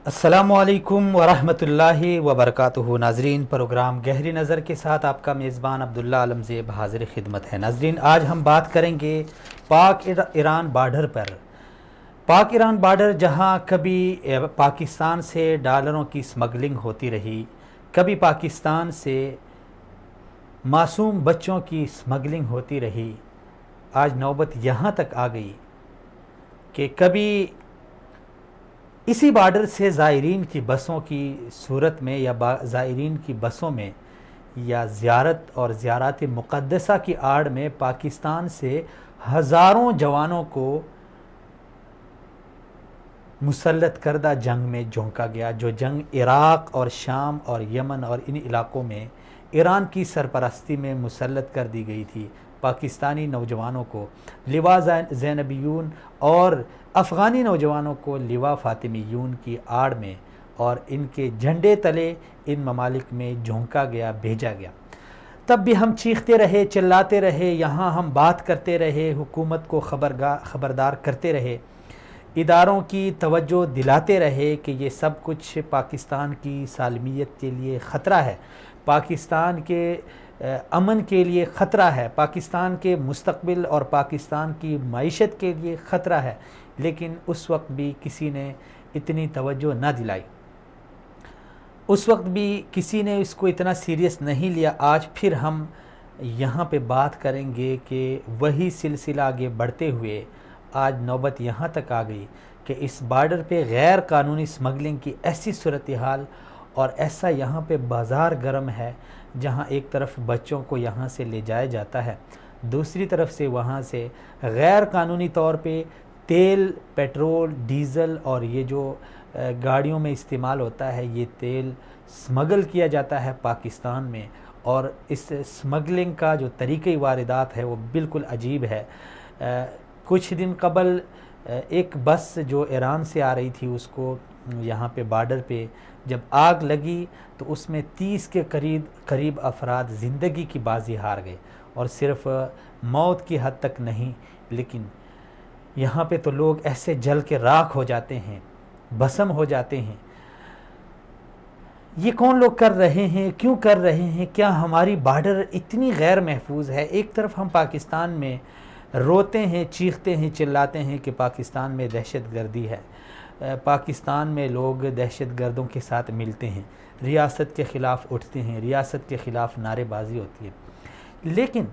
अस्सलामुअलैकुम वरहमतुल्लाहि वबरकातुहू। नाजरीन, प्रोग्राम गहरी नज़र के साथ आपका मेज़बान अब्दुल्ला आलमज़ेब हाजिर खिदमत है। नाजरीन, आज हम बात करेंगे पाक ईरान बॉर्डर पर। पाक ईरान बॉर्डर जहां कभी पाकिस्तान से डॉलरों की स्मगलिंग होती रही, कभी पाकिस्तान से मासूम बच्चों की स्मगलिंग होती रही, आज नौबत यहाँ तक आ गई कि कभी इसी बॉर्डर से ज़ायरीन की बसों की सूरत में या ज़ायरीन की बसों में या ज़ियारत और ज़ियारत मुक़द्दसा की आड़ में पाकिस्तान से हज़ारों जवानों को मुसल्लत करदा जंग में झोंका गया। जो जंग इराक़ और शाम और यमन और इन इलाक़ों में ईरान की सरपरस्ती में मुसल्लत कर दी गई थी। पाकिस्तानी नौजवानों को लिवा ज़ैनबियून और अफ़गानी नौजवानों को लिवा फ़ातिमीयून की आड़ में और इनके झंडे तले इन ममालिक में झोंका गया, भेजा गया। तब भी हम चीखते रहे, चिल्लाते रहे, यहाँ हम बात करते रहे, हुकूमत को ख़बरदार करते रहे, इदारों की तवज्जो दिलाते रहे कि ये सब कुछ पाकिस्तान की सालमियत के लिए ख़तरा है, पाकिस्तान के अमन के लिए ख़तरा है, पाकिस्तान के मुस्तक़बिल और पाकिस्तान की मईशत के लिए ख़तरा है। लेकिन उस वक्त भी किसी ने इतनी तवज्जो ना दिलाई, उस वक्त भी किसी ने इसको इतना सीरियस नहीं लिया। आज फिर हम यहाँ पे बात करेंगे कि वही सिलसिला आगे बढ़ते हुए आज नौबत यहाँ तक आ गई कि इस बॉर्डर पे गैर कानूनी स्मगलिंग की ऐसी सूरत हाल और ऐसा यहाँ पे बाज़ार गर्म है जहाँ एक तरफ बच्चों को यहाँ से ले जाया जाता है, दूसरी तरफ से वहाँ से गैर कानूनी तौर पे तेल, पेट्रोल, डीज़ल और ये जो गाड़ियों में इस्तेमाल होता है, ये तेल स्मगल किया जाता है पाकिस्तान में। और इस स्मगलिंग का जो तरीक़े वारदात है वो बिल्कुल अजीब है। कुछ दिन कबल एक बस जो ईरान से आ रही थी, उसको यहाँ पे बॉर्डर पे जब आग लगी तो उसमें 30 के करीब अफराद ज़िंदगी की बाजी हार गए। और सिर्फ मौत की हद तक नहीं, लेकिन यहाँ पे तो लोग ऐसे जल के राख हो जाते हैं, भस्म हो जाते हैं। ये कौन लोग कर रहे हैं, क्यों कर रहे हैं? क्या हमारी बॉर्डर इतनी गैर महफूज है? एक तरफ हम पाकिस्तान में रोते हैं, चीखते हैं, चिल्लाते हैं कि पाकिस्तान में दहशत गर्दी है, पाकिस्तान में लोग दहशत गर्दों के साथ मिलते हैं, रियासत के ख़िलाफ़ उठते हैं, रियासत के ख़िलाफ़ नारेबाजी होती है। लेकिन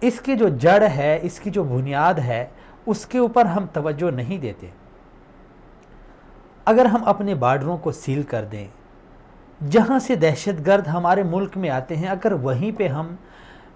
इसकी जो जड़ है, इसकी जो बुनियाद है, उसके ऊपर हम तवज्जो नहीं देते। अगर हम अपने बॉर्डरों को सील कर दें, जहाँ से दहशतगर्द हमारे मुल्क में आते हैं, अगर वहीं पे हम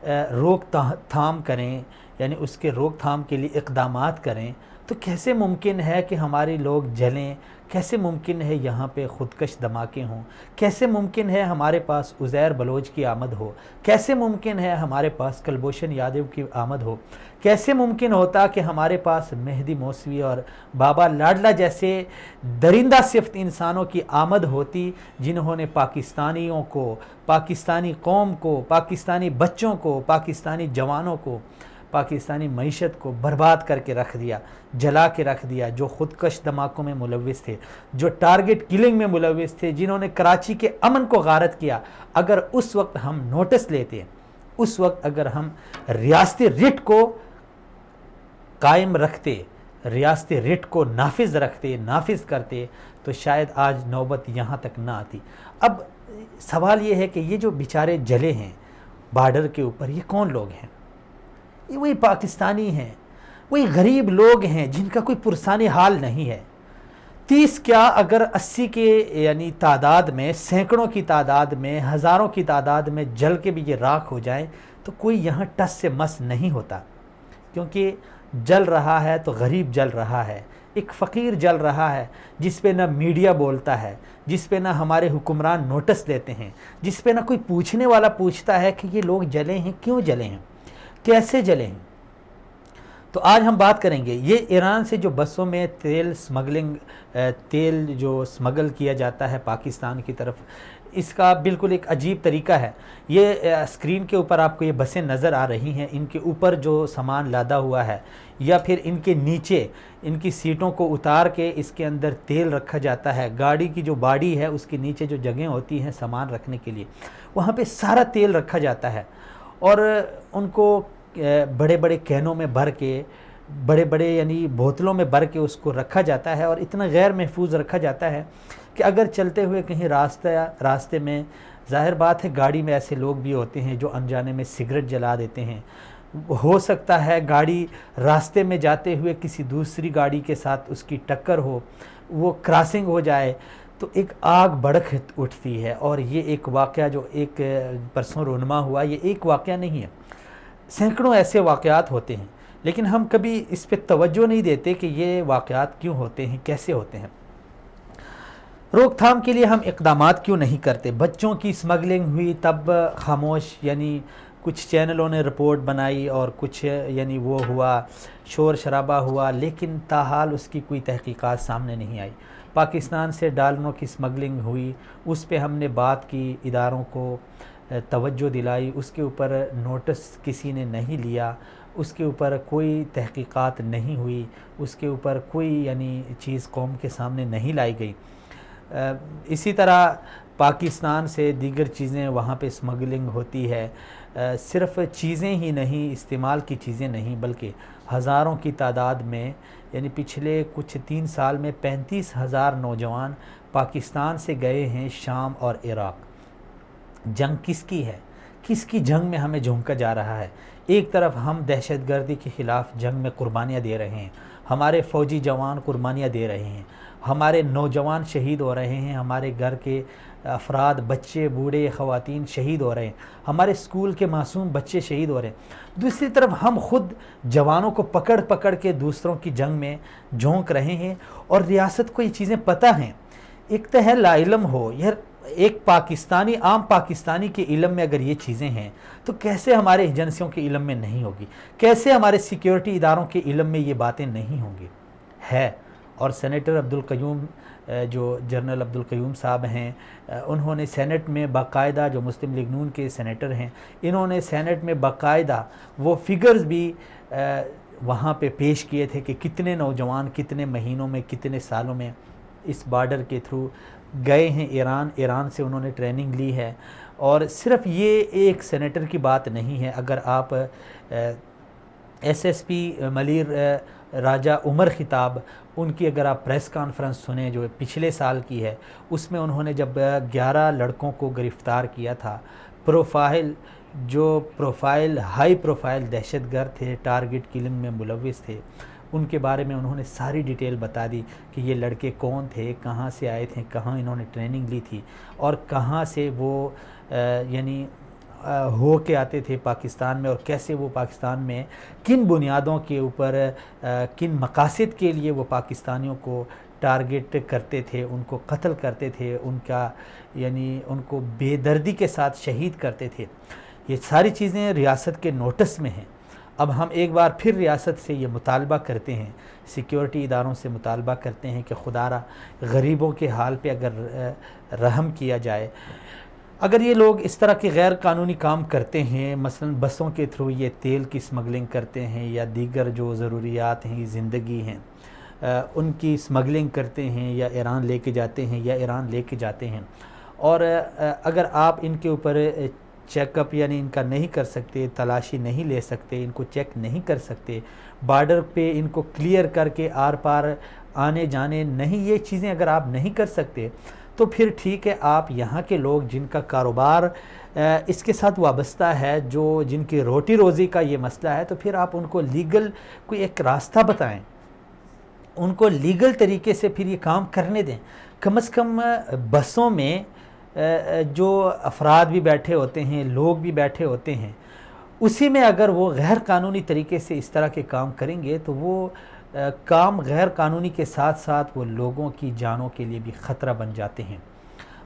रोकथाम करें, यानी उसके रोकथाम के लिए इक़दामात करें, तो कैसे मुमकिन है कि हमारे लोग जलें? कैसे मुमकिन है यहाँ पे ख़ुदकश धमाके हों? कैसे मुमकिन है हमारे पास उज़ैर बलोच की आमद हो? कैसे मुमकिन है हमारे पास कुलभूषण यादव की आमद हो? कैसे मुमकिन होता कि हमारे पास मेहदी मौसवी और बाबा लाडला जैसे दरिंदा सिफ्त इंसानों की आमद होती, जिन्होंने पाकिस्तानियों को, पाकिस्तानी कौम को, पाकिस्तानी बच्चों को, पाकिस्तानी जवानों को, पाकिस्तानी मईशत को बर्बाद करके रख दिया, जला के रख दिया, जो ख़ुदकश धमाकों में मुलविस थे, जो टारगेट किलिंग में मुलविस थे, जिन्होंने कराची के अमन को गारत किया। अगर उस वक्त हम नोटिस लेते, उस वक्त अगर हम रियासती रिट को कायम रखते, रियासती रिट को नाफिज रखते, नाफिज करते, तो शायद आज नौबत यहाँ तक ना आती। अब सवाल ये है कि ये जो बेचारे जले हैं बॉर्डर के ऊपर, ये कौन लोग हैं? ये वही पाकिस्तानी हैं, वही गरीब लोग हैं जिनका कोई पुरसानी हाल नहीं है। 30 क्या, अगर 80 के यानी तादाद में, सैकड़ों की तादाद में, हज़ारों की तादाद में जल के भी ये राख हो जाए तो कोई यहाँ टस से मस नहीं होता, क्योंकि जल रहा है तो गरीब जल रहा है, एक फ़कीर जल रहा है, जिस पे ना मीडिया बोलता है, जिस पे ना हमारे हुक्मरान नोटिस देते हैं, जिस पे ना कोई पूछने वाला पूछता है कि ये लोग जले हैं, क्यों जले हैं, कैसे जले हैं। तो आज हम बात करेंगे ये ईरान से जो बसों में तेल स्मगलिंग, तेल जो स्मगल किया जाता है पाकिस्तान की तरफ, इसका बिल्कुल एक अजीब तरीका है। ये स्क्रीन के ऊपर आपको ये बसें नज़र आ रही हैं, इनके ऊपर जो सामान लादा हुआ है या फिर इनके नीचे इनकी सीटों को उतार के इसके अंदर तेल रखा जाता है। गाड़ी की जो बॉडी है उसके नीचे जो जगह होती हैं सामान रखने के लिए, वहाँ पे सारा तेल रखा जाता है और उनको बड़े बड़े कैनों में भर के, बड़े बड़े यानी बोतलों में भर के उसको रखा जाता है और इतना गैर महफूज रखा जाता है कि अगर चलते हुए कहीं रास्ते में, जाहिर बात है गाड़ी में ऐसे लोग भी होते हैं जो अनजाने में सिगरेट जला देते हैं। हो सकता है गाड़ी रास्ते में जाते हुए किसी दूसरी गाड़ी के साथ उसकी टक्कर हो, वो क्रॉसिंग हो जाए तो एक आग भड़क उठती है। और ये एक वाक़या जो एक परसों रोनमा हुआ, ये एक वाक़या नहीं है, सैकड़ों ऐसे वाक़यात होते हैं, लेकिन हम कभी इस पे तवज्जो नहीं देते कि ये वाक़यात क्यों होते हैं, कैसे होते हैं। रोकथाम के लिए हम इक़दामात क्यों नहीं करते। बच्चों की स्मगलिंग हुई तब खामोश, यानी कुछ चैनलों ने रिपोर्ट बनाई और कुछ यानी वो हुआ, शोर शराबा हुआ, लेकिन ताहाल उसकी कोई तहकीकात सामने नहीं आई। पाकिस्तान से डॉलरों की स्मगलिंग हुई, उस पे हमने बात की, इदारों को तवज्जो दिलाई, उसके ऊपर नोटिस किसी ने नहीं लिया, उसके ऊपर कोई तहकीकात नहीं हुई, उसके ऊपर कोई यानी चीज़ कौम के सामने नहीं लाई गई। इसी तरह पाकिस्तान से दीगर चीज़ें वहाँ पे स्मगलिंग होती है। सिर्फ़ चीज़ें ही नहीं, इस्तेमाल की चीज़ें नहीं, बल्कि हज़ारों की तादाद में, यानी पिछले कुछ 3 साल में 35,000 नौजवान पाकिस्तान से गए हैं शाम और इराक़। जंग किसकी है, किसकी जंग में हमें झोंका जा रहा है। एक तरफ हम दहशतगर्दी के ख़िलाफ़ जंग में कुर्बानियाँ दे रहे हैं, हमारे फ़ौजी जवान कुर्बानियाँ दे रहे हैं, हमारे नौजवान शहीद हो रहे हैं, हमारे घर के अफराद, बच्चे, बूढ़े, ख़वातीन शहीद हो रहे हैं, हमारे स्कूल के मासूम बच्चे शहीद हो रहे हैं। दूसरी तरफ हम खुद जवानों को पकड़ पकड़ के दूसरों की जंग में झोंक रहे हैं और रियासत को ये चीज़ें पता हैं। एक तो है लाइलम हो यार, एक पाकिस्तानी, आम पाकिस्तानी के इल्म में अगर ये चीज़ें हैं तो कैसे हमारे एजेंसियों के इल्म में नहीं होगी, कैसे हमारे सिक्योरिटी इदारों के इल्म में ये बातें नहीं होंगी, है। और सेनेटर अब्दुल क़य्यूम, जो जनरल अब्दुल क़य्यूम साहब हैं, उन्होंने सेनेट में बाकायदा, जो मुस्लिम लीग नून के सेनेटर हैं, इन्होंने सेनेट में बाकायदा वो फिगर्स भी वहाँ पे पेश किए थे कि कितने नौजवान कितने महीनों में, कितने सालों में इस बॉर्डर के थ्रू गए हैं ईरान से उन्होंने ट्रेनिंग ली है। और सिर्फ ये एक सेनेटर की बात नहीं है। अगर आप SSP मलिर राजा उमर ख़िताब, उनकी अगर आप प्रेस कॉन्फ्रेंस सुने जो पिछले साल की है, उसमें उन्होंने जब 11 लड़कों को गिरफ़्तार किया था, प्रोफाइल हाई प्रोफाइल दहशतगर्द थे, टारगेट किलिंग में मुलविस थे, उनके बारे में उन्होंने सारी डिटेल बता दी कि ये लड़के कौन थे, कहाँ से आए थे, कहाँ इन्होंने ट्रेनिंग ली थी और कहाँ से वो यानी हो के आते थे पाकिस्तान में, और कैसे वो पाकिस्तान में किन बुनियादों के ऊपर, किन मकासद के लिए वो पाकिस्तानियों को टारगेट करते थे, उनको कत्ल करते थे, उनका यानी उनको बेदर्दी के साथ शहीद करते थे। ये सारी चीज़ें रियासत के नोटिस में हैं। अब हम एक बार फिर रियासत से ये मुतालबा करते हैं, सिक्योरिटी इदारों से मुतालबा करते हैं कि खुदारा गरीबों के हाल पे अगर रहम किया जाए। अगर ये लोग इस तरह के गैर कानूनी काम करते हैं, मसलन बसों के थ्रू ये तेल की स्मगलिंग करते हैं या दीगर जो ज़रूरियात हैं, ज़िंदगी हैं, उनकी स्मगलिंग करते हैं या ईरान लेके जाते हैं या ईरान लेके जाते हैं, और अगर आप इनके ऊपर चेकअप यानी इनका नहीं कर सकते, तलाशी नहीं ले सकते, इनको चेक नहीं कर सकते, बॉर्डर पे इनको क्लियर करके आर पार आने जाने नहीं, ये चीज़ें अगर आप नहीं कर सकते तो फिर ठीक है, आप यहाँ के लोग जिनका कारोबार इसके साथ वाबस्ता है, जो जिनकी रोटी रोज़ी का ये मसला है, तो फिर आप उनको लीगल कोई एक रास्ता बताएं, उनको लीगल तरीके से फिर ये काम करने दें। कम से कम बसों में जो अफराद भी बैठे होते हैं, लोग भी बैठे होते हैं, उसी में अगर वो गैर कानूनी तरीके से इस तरह के काम करेंगे तो वो काम गैर कानूनी के साथ साथ वो लोगों की जानों के लिए भी ख़तरा बन जाते हैं।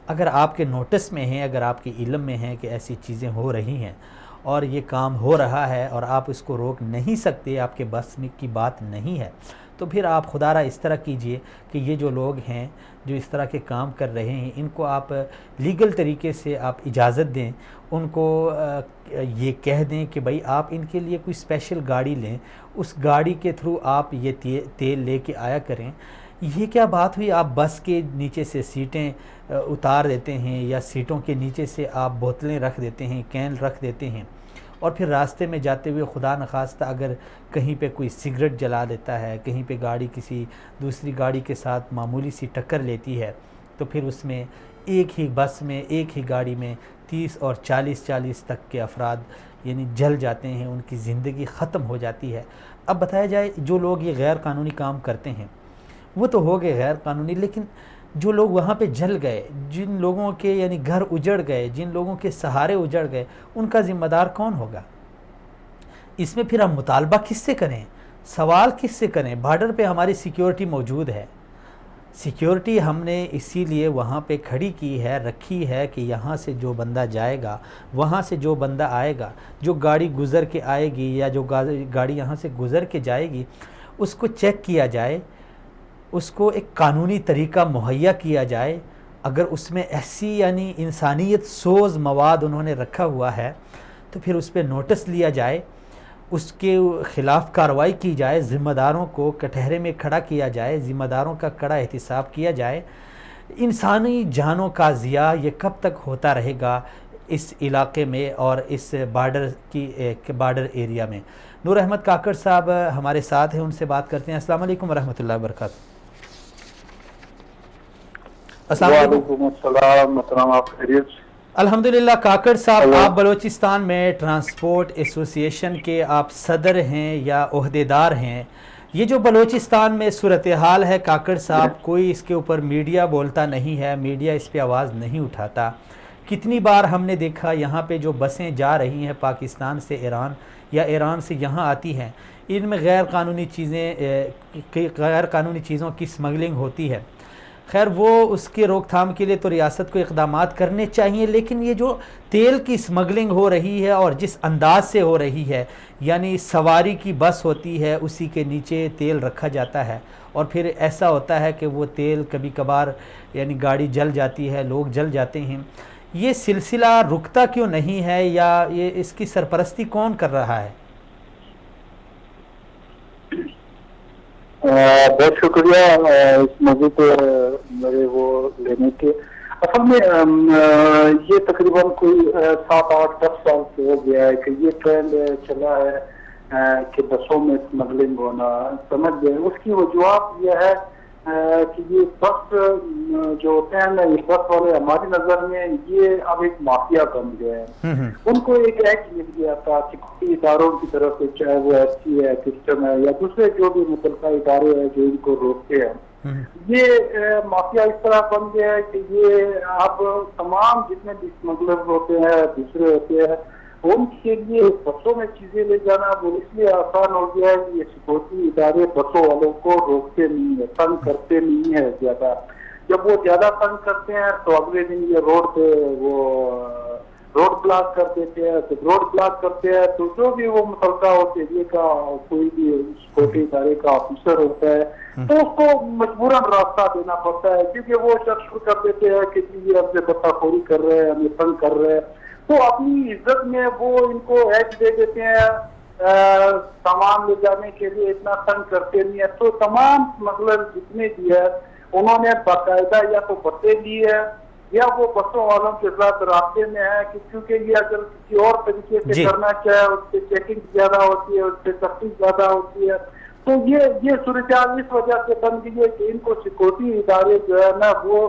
अगर आपके नोटिस में हैं, अगर आपके इल्म में है कि ऐसी चीज़ें हो रही हैं और ये काम हो रहा है और आप इसको रोक नहीं सकते, आपके बस में की बात नहीं है, तो फिर आप खुदारा इस तरह कीजिए कि ये जो लोग हैं जो इस तरह के काम कर रहे हैं, इनको आप लीगल तरीके से आप इजाज़त दें, उनको ये कह दें कि भाई आप इनके लिए कोई स्पेशल गाड़ी लें, उस गाड़ी के थ्रू आप ये तेल लेके आया करें। ये क्या बात हुई, आप बस के नीचे से सीटें उतार देते हैं या सीटों के नीचे से आप बोतलें रख देते हैं, कैन रख देते हैं, और फिर रास्ते में जाते हुए खुदा न खास्ता अगर कहीं पे कोई सिगरेट जला देता है, कहीं पे गाड़ी किसी दूसरी गाड़ी के साथ मामूली सी टक्कर लेती है, तो फिर उसमें एक ही बस में, एक ही गाड़ी में 30 और 40 तक के अफराद यानी जल जाते हैं, उनकी ज़िंदगी ख़त्म हो जाती है। अब बताया जाए जो लोग ये गैर कानूनी काम करते हैं वो तो हो गए गैर कानूनी, लेकिन जो लोग वहाँ पे जल गए, जिन लोगों के यानी घर उजड़ गए, जिन लोगों के सहारे उजड़ गए, उनका ज़िम्मेदार कौन होगा? इसमें फिर हम मुतालबा किससे करें, सवाल किससे करें? बॉर्डर पे हमारी सिक्योरिटी मौजूद है, सिक्योरिटी हमने इसीलिए वहाँ पे खड़ी की है, रखी है कि यहाँ से जो बंदा जाएगा, वहाँ से जो बंदा आएगा, जो गाड़ी गुज़र के आएगी या जो गाड़ी यहाँ से गुज़र के जाएगी, उसको चेक किया जाए, उसको एक कानूनी तरीका मुहैया किया जाए। अगर उसमें ऐसी यानी इंसानियत सोज़ मवाद उन्होंने रखा हुआ है तो फिर उस पर नोटिस लिया जाए, उसके ख़िलाफ़ कार्रवाई की जाए, ज़िम्मेदारों को कटहरे में खड़ा किया जाए, ज़िम्मेदारों का कड़ा एहतिसाब किया जाए। इंसानी जानों का ज़िया ये कब तक होता रहेगा इस इलाके में और इस बॉर्डर एरिया में? नूर अहमद काकड़ साहब हमारे साथ हैं, उनसे बात करते हैं। अस्सलाम वालेकुम रहमतुल्लाह व बरकातहू। अल्हम्दुलिल्लाह। काकड़ साहब, आप बलूचिस्तान में ट्रांसपोर्ट एसोसिएशन के आप सदर हैं या ओहदेदार हैं। ये जो बलूचिस्तान में सूरत हाल है काकड़ साहब, कोई इसके ऊपर मीडिया बोलता नहीं है, मीडिया इस पे आवाज़ नहीं उठाता। कितनी बार हमने देखा यहाँ पे जो बसें जा रही हैं पाकिस्तान से ईरान या ईरान से यहाँ आती हैं, इनमें गैर कानूनी चीज़ों की स्मगलिंग होती है। खैर वो उसके रोकथाम के लिए तो रियासत को इक़दामात करने चाहिए, लेकिन ये जो तेल की स्मगलिंग हो रही है और जिस अंदाज से हो रही है, यानी सवारी की बस होती है, उसी के नीचे तेल रखा जाता है और फिर ऐसा होता है कि वो तेल कभी कभार यानी गाड़ी जल जाती है, लोग जल जाते हैं। ये सिलसिला रुकता क्यों नहीं है या ये इसकी सरपरस्ती कौन कर रहा है? बहुत शुक्रिया इस मौजू पे मेरे वो लेने के। असल में ये तकरीबन कोई 7, 8, 10 साल से हो गया है कि ये ट्रेंड चला है कि बसों में स्मगलिंग होना। समझ गए उसकी वजूहत यह है कि ये बस जो होते हैं ना, ये बस वाले हमारी नजर में ये अब एक माफिया बन गए हैं। उनको एक एक्ट मिल गया था सिक्योरिटी इदारों की तरफ से, चाहे वो SC है, सिस्टम है या दूसरे जो भी मुतल्लिका इदारे हैं जो इनको रोकते हैं। ये माफिया इस तरह बन गया है कि ये अब तमाम जितने भी स्मगलर होते हैं, दूसरे होते हैं, उनके लिए बसों में चीजें ले जाना वो इसलिए आसान हो गया है कि ये सिक्योरिटी इदारे बसों वालों को रोकते नहीं है, तंग करते नहीं है ज्यादा। जब वो ज्यादा तंग करते हैं तो अगले दिन ये रोड पे वो रोड ब्लॉक कर देते हैं। तो रोड ब्लॉक करते हैं तो जो भी वो मुतल्लिका उस एरिया का कोई भी सिक्योरिटी इदारे का ऑफिसर होता है तो उसको मजबूरन रास्ता देना पड़ता है, क्योंकि वो शक शुरू कर देते हैं कि ये हमसे बत्ताखोरी कर रहे हैं, हमें तंग कर रहे हैं। तो अपनी इज्जत में वो इनको एज दे देते हैं, सामान ले जाने के लिए इतना तंग करते नहीं है। तो तमाम मतलब जितने भी है उन्होंने बाकायदा या तो बसें ली है या वो बसों वालों के साथ रास्ते में है कि क्योंकि ये अगर किसी और तरीके से करना चाहे उससे चेकिंग ज्यादा होती है, उससे तफ्तीश ज्यादा होती है। तो ये सूरत इस वजह से बन गई है कि इनको सिक्योरिटी इदारे जो है ना वो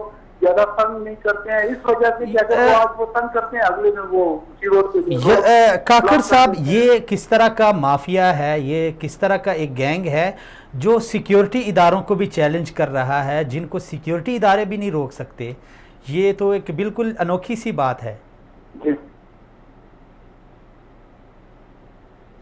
ज्यादा तंग नहीं करते हैं। इस वजह से अगर वो आज वो तंग करते हैं अगले दिन वो उसी रोड पे। काकड़ साहब, ये किस तरह का माफिया है, ये किस तरह का एक गैंग है जो सिक्योरिटी इदारों को भी चैलेंज कर रहा है, जिनको सिक्योरिटी इदारे भी नहीं रोक सकते? ये तो एक बिल्कुल अनोखी सी बात है। जी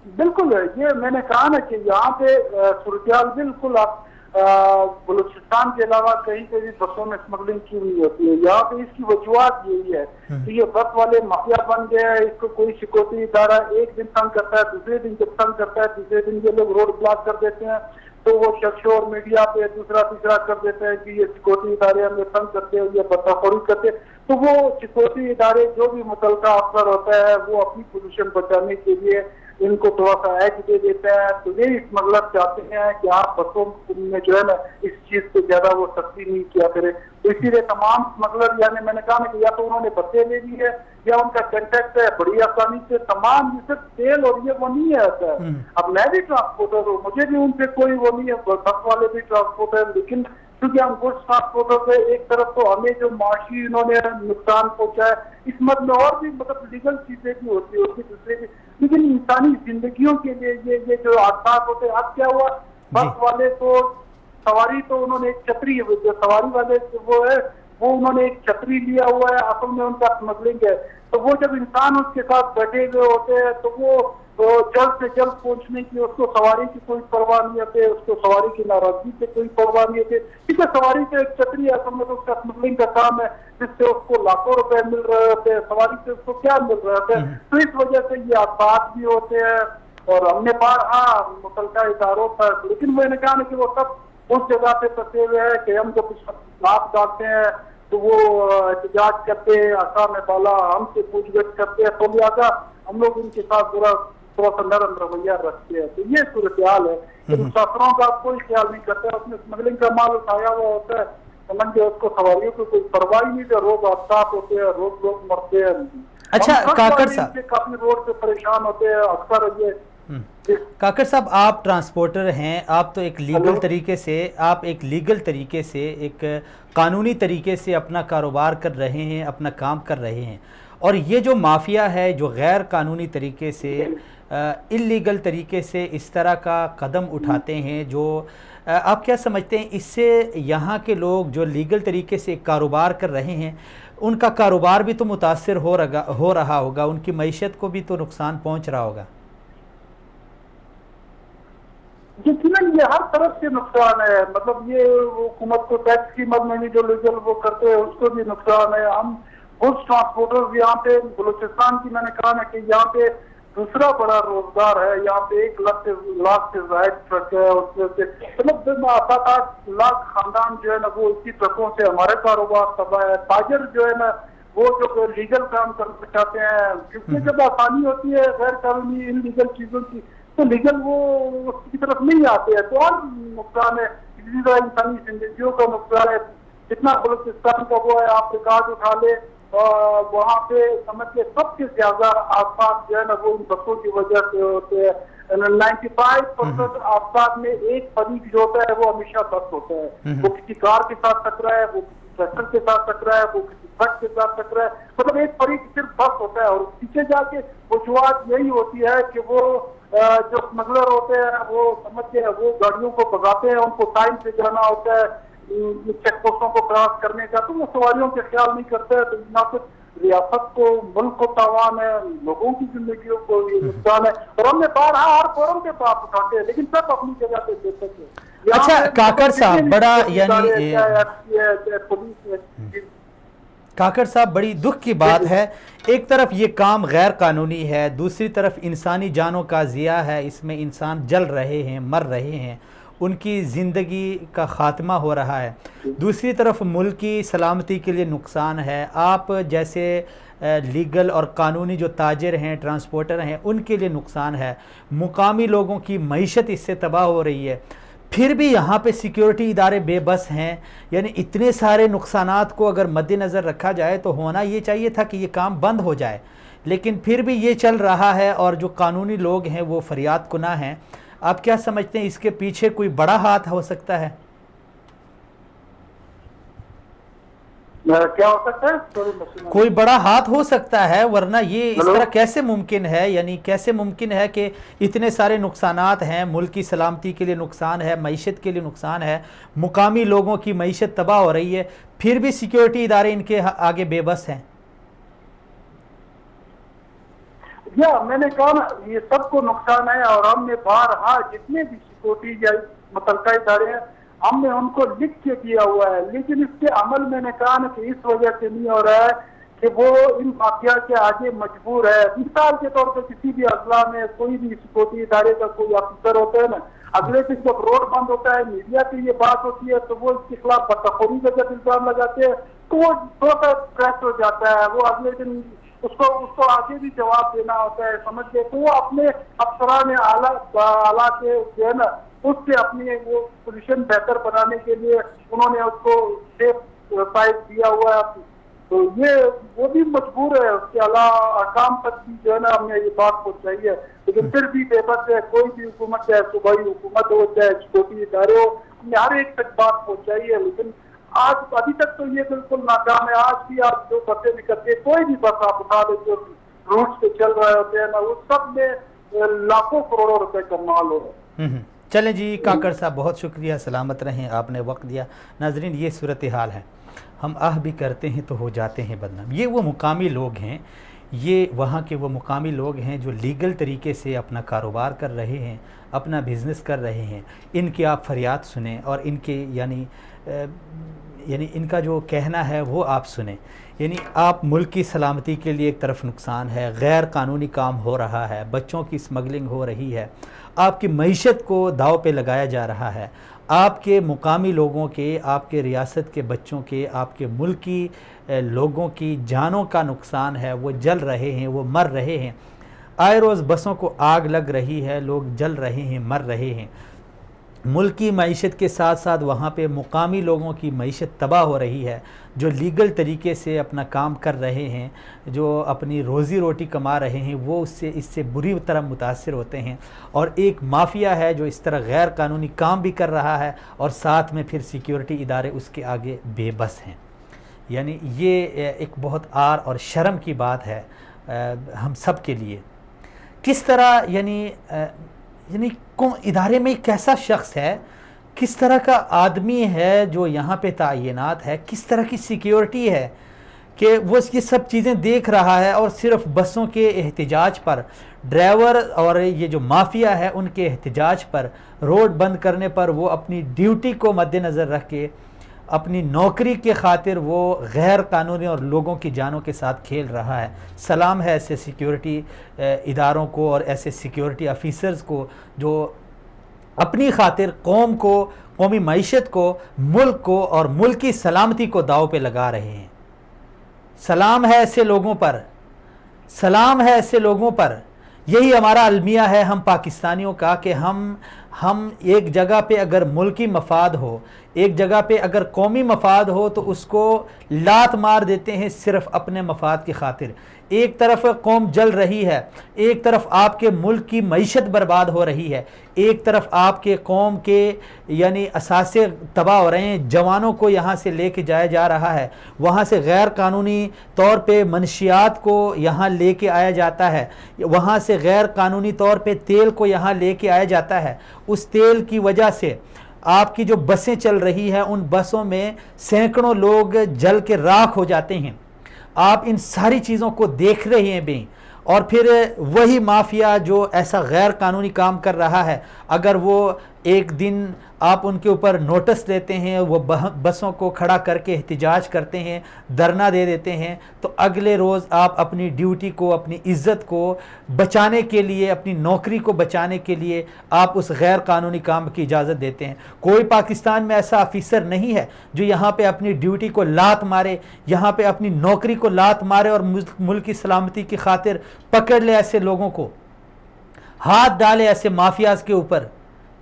बिल्कुल, ये मैंने कहा ना कि यहाँ पे सूरत बिल्कुल आप बलूचिस्तान के अलावा कहीं पे भी बसों में स्मगलिंग क्यों नहीं होती है। यहाँ पे इसकी वजूहत यही है कि ये बस वाले माफिया बन गया है। इसको कोई सिक्योरिटी इदारा एक दिन तंग करता है, दूसरे दिन जब तंग करता है, तीसरे दिन ये लोग रोड ब्लॉक कर देते हैं, तो वो शख्स और मीडिया पे दूसरा तीसरा कर देते हैं कि ये सिक्योरिटी इदारे हमें तंग करते हैं, ये बदतखोरी करते हैं। तो वो सिक्योरिटी इदारे जो भी मुतलका अफसर होता है वो अपनी पोजीशन बचाने के लिए इनको थोड़ा सा एज दे देता है। तो ये स्मगलर चाहते हैं कि आप बसों में जो है ना इस चीज को ज्यादा वो सख्ती नहीं किया करे। तो इसीलिए तमाम स्मगलर, यानी मैंने कहा ना कि या तो उन्होंने बच्चे ले लिए या उनका कंटेक्ट है बड़ी आसानी से तमाम, सिर्फ तेल और ये वो नहीं है। अब मैं भी ट्रांसपोर्टर हूँ, मुझे भी उनसे कोई वो नहीं है, बस वाले भी ट्रांसपोर्टर, लेकिन क्योंकि हम गुड्स ट्रांसपोर्टर से एक तरफ तो हमें जो माशी इन्होंने नुकसान पहुंचाया, इस मत में और भी मतलब लीगल चीजें भी होती दूसरे की, लेकिन इंसानी जिंदगियों के लिए ये जो हादसा होते हैं। अब क्या हुआ, बस वाले तो सवारी तो उन्होंने एक छतरी, जो सवारी वाले वो है वो उन्होंने एक छतरी लिया हुआ है, असल में उनका स्मगलिंग है। तो वो जब इंसान उसके साथ बैठे हुए होते हैं तो वो जल्द से जल्द पहुंचने की उसको सवारी की कोई परवाह नहीं होती, उसको सवारी की नाराजगी से कोई परवाह नहीं होती। ठीक है, सवारी से एक छतरी है, असल में तो उसका स्मगलिंग का काम है जिससे उसको लाखों रुपए मिल रहे होते हैं, सवारी से उसको क्या मिल रहे होते हैं। तो इस वजह से ये हादसा भी होते हैं। और हमने मुतलका इदारों पर, लेकिन मैंने कहा ना कि वो सब उस जगह पे फंसे हुए हैं कि हम जब लाभ डालते हैं तो वो एहतजाज करते हैं, आशा में बाला हमसे पूछगछ करते हैं, तो लिहाजा हम लोग उनके साथ थोड़ा सा नरम रवैया रखते हैं। तो ये सूरत हाल है। तो मुसाफिरों का कोई ख्याल नहीं करता, उसने स्मगलिंग का माल उठाया हुआ होता है, समझ के उसको सवारियों को कोई परवाह नहीं है। रोज हादसा होते हैं, रोज लोग मरते हैं। अच्छा काकड़ साहब, काफी रोड पे परेशान होते हैं अक्सर। ये काकड़ साहब, आप ट्रांसपोर्टर हैं, आप तो एक लीगल तरीके से, एक कानूनी तरीके से अपना कारोबार कर रहे हैं, अपना काम कर रहे हैं, और ये जो माफिया है जो गैर कानूनी तरीके से, इल्लीगल तरीके से इस तरह का कदम उठाते हैं, जो आप क्या समझते हैं इससे यहाँ के लोग जो लीगल तरीके से कारोबार कर रहे हैं उनका कारोबार भी तो मुतासर हो रहा होगा, उनकी मईशत को भी तो नुकसान पहुँच रहा होगा? यकीनन ये हर तरफ से नुकसान है। मतलब ये हुकूमत को टैक्स की मद में भी जो लीगल वो करते हैं उसको भी नुकसान है। हम गुड्स ट्रांसपोर्टर्स यहाँ पे बलूचिस्तान की, मैंने कहा ना कि यहाँ पे दूसरा बड़ा रोजगार है। यहाँ पे 1 लाख से ज्यादा ट्रक है, उसमें से मतलब 7-8 लाख खानदान जो है ना वो इसी ट्रकों से हमारे कारोबार तबाह है। ताजर जो है ना वो जो लीगल काम करना चाहते हैं, क्योंकि जब आसानी होती है गैर कानूनी इन लीगल चीजों की तो लीगल वो उसकी तरफ नहीं आते हैं, तो और नुकसान है। इसी तरह इंसानी जिंदगियों का नुकसान है। जितना बलूचिस्तान का वो है, आप रिकॉर्ड उठा ले, वहाँ पे समझ के सबसे ज्यादा आसपास जो है ना वो उन बसों की वजह से होते हैं। 95% आसपास में एक फरीक जो होता है वो हमेशा बस होता है। वो किसी कार के साथ टकरा है, वो किसी ट्रैक्टर के साथ टकरा है, वो किसी ट्रक के साथ टकरा है, मतलब एक फरीक सिर्फ बस होता है। और पीछे जाके वजूहत यही होती है कि वो जो स्मगलर होते हैं वो समझते हैं वो गाड़ियों को भगाते हैं, उनको टाइम से जाना होता है चेक पोस्टों को क्रॉस करने का, तो वो सवारियों के ख्याल नहीं करते हैं। तो ना सिर्फ रियासत को, मुल्क को तावान है, लोगों की जिंदगियों को ये नुकसान है। और हमने बारहा हर फोरम के पास उठाते हैं, लेकिन सब अपनी जगह पे देते हैं। अच्छा काकड़ साहब, बड़ा यानी काकड़ साहब बड़ी दुख की बात है, एक तरफ ये काम गैर कानूनी है, दूसरी तरफ इंसानी जानों का ज़िया है, इसमें इंसान जल रहे हैं, मर रहे हैं, उनकी ज़िंदगी का ख़ात्मा हो रहा है, दूसरी तरफ मुल्क की सलामती के लिए नुकसान है। आप जैसे लीगल और कानूनी जो ताजर हैं, ट्रांसपोर्टर हैं, उनके लिए नुकसान है, मुकामी लोगों की मईशत इससे तबाह हो रही है। फिर भी यहाँ पे सिक्योरिटी इदारे बेबस हैं। यानी इतने सारे नुकसानात को अगर मद्देनज़र रखा जाए तो होना ये चाहिए था कि ये काम बंद हो जाए, लेकिन फिर भी ये चल रहा है और जो कानूनी लोग हैं वो फरियाद कुना हैं। आप क्या समझते हैं इसके पीछे कोई बड़ा हाथ हो सकता है? क्या हो सकता है? कोई बड़ा हाथ हो सकता है, वरना ये इस तरह कैसे मुमकिन है? यानी कैसे मुमकिन है कि इतने सारे नुकसानात हैं, मुल्क की सलामती के लिए नुकसान है, मईशत के लिए नुकसान है, मुकामी लोगों की मईशत तबाह हो रही है, फिर भी सिक्योरिटी इदारे इनके आगे बेबस हैं। या मैंने कहा ना ये सबको नुकसान है। और हमने बारहा जितने भी सिक्योरिटी या मुतलका इदारे हैं हमने उनको लिख के दिया हुआ है, लेकिन इसके अमल मैंने कहा ना कि इस वजह से नहीं हो रहा है कि वो इन माफिया के आगे मजबूर है। मिसाल के तौर पर किसी भी अजला में कोई भी सिक्योरिटी इदारे का कोई अफसर होता है ना, अगले दिन जब रोड बंद होता है, मीडिया की ये बात होती है, तो वो इसके खिलाफ बदतखोरी का जब इल्जाम लगाते हैं तो वो थोड़ा प्रेस हो जाता है। वो अगले दिन उसको आगे भी जवाब देना होता है, समझ गए। तो वो अपने अफसरान आला के जो है ना, उससे अपनी वो पोजीशन बेहतर बनाने के लिए उन्होंने उसको सेफ साइड दिया हुआ है। तो ये वो भी मजबूर है, उसके अलावा काम तक भी जो है ना हमने ये बात पहुंचाई है, लेकिन फिर भी बेबस है। कोई भी हुकूमत, चाहे सूबाई हुकूमत हो चाहे छोटी इदारे हो, हमने हर एक तक बात पहुंचाई है, लेकिन आज अभी तक तो ये बिल्कुल नाकाम है। आज भी आप जो बसें निकलते, कोई भी बस आप उठा ले जो रूट से चल रहे होते हैं ना, उस सब में लाखों करोड़ों रुपए का माल हो रहा है। चलें जी काकड़ साहब, बहुत शुक्रिया, सलामत रहें, आपने वक्त दिया। नाजरीन, ये सूरत हाल है, हम आह भी करते हैं तो हो जाते हैं बदनाम। ये वो मुकामी लोग हैं, ये वहाँ के वो मुकामी लोग हैं जो लीगल तरीके से अपना कारोबार कर रहे हैं, अपना बिज़नेस कर रहे हैं। इनकी आप फरियाद सुने और इनके यानी इनका जो कहना है वो आप सुने। यानी आप मुल्क की सलामती के लिए एक तरफ नुकसान है, गैर कानूनी काम हो रहा है, बच्चों की स्मगलिंग हो रही है, आपकी मईशत को दाव पे लगाया जा रहा है, आपके मुकामी लोगों के, आपके रियासत के बच्चों के, आपके मुल्क की लोगों की जानों का नुकसान है, वो जल रहे हैं, वो मर रहे हैं। आए रोज़ बसों को आग लग रही है, लोग जल रहे हैं, मर रहे हैं। मुल्क की मईशत के साथ साथ वहाँ पे मुकामी लोगों की मईशत तबाह हो रही है, जो लीगल तरीके से अपना काम कर रहे हैं, जो अपनी रोज़ी रोटी कमा रहे हैं, वो इससे बुरी तरह मुतासिर होते हैं। और एक माफिया है जो इस तरह गैर कानूनी काम भी कर रहा है और साथ में फिर सिक्योरिटी इदारे उसके आगे बेबस हैं। यानी ये एक बहुत आर और शर्म की बात है हम सब के लिए। किस तरह यानी कौन इदारे में कैसा शख्स है, किस तरह का आदमी है जो यहाँ पे तैनात है, किस तरह की सिक्योरिटी है कि वो ये सब चीज़ें देख रहा है और सिर्फ बसों के एहतजाज पर, ड्राइवर और ये जो माफिया है उनके एहतजाज पर, रोड बंद करने पर वो अपनी ड्यूटी को मद्देनज़र रख के अपनी नौकरी के खातिर वो गैर कानूनी और लोगों की जानों के साथ खेल रहा है। सलाम है ऐसे सिक्योरिटी इदारों को और ऐसे सिक्योरिटी ऑफिसर्स को जो अपनी खातिर कौम को, कौमी मईशत को, मुल्क को और मुल्क की सलामती को दाव पे लगा रहे हैं। सलाम है ऐसे लोगों पर, सलाम है ऐसे लोगों पर। यही हमारा अलमिया है हम पाकिस्तानियों का कि हम एक जगह पे अगर मुल्की मफाद हो, एक जगह पे अगर कौमी मफाद हो तो उसको लात मार देते हैं सिर्फ अपने मफाद की खातिर। एक तरफ कौम जल रही है, एक तरफ आपके मुल्क की मईशत बर्बाद हो रही है, एक तरफ आपके कौम के यानी असासे तबाह हो रहे हैं, जवानों को यहाँ से लेके जाया जा रहा है, वहाँ से गैर कानूनी तौर पे मनशियात को यहाँ लेके आया जाता है, वहाँ से गैर कानूनी तौर पे तेल को यहाँ लेके आया जाता है। उस तेल की वजह से आपकी जो बसें चल रही हैं उन बसों में सैकड़ों लोग जल के राख हो जाते हैं। आप इन सारी चीज़ों को देख रहे हैं भी, और फिर वही माफिया जो ऐसा गैर कानूनी काम कर रहा है, अगर वो एक दिन आप उनके ऊपर नोटिस देते हैं, वो बसों को खड़ा करके एहतजाज करते हैं, धरना दे देते हैं, तो अगले रोज़ आप अपनी ड्यूटी को, अपनी इज़्ज़त को बचाने के लिए, अपनी नौकरी को बचाने के लिए आप उस गैर कानूनी काम की इजाज़त देते हैं। कोई पाकिस्तान में ऐसा ऑफिसर नहीं है जो यहाँ पे अपनी ड्यूटी को लात मारे, यहाँ पे अपनी नौकरी को लात मारे और मुल्क की सलामती की खातिर पकड़ ले ऐसे लोगों को, हाथ डाले ऐसे माफियाज के ऊपर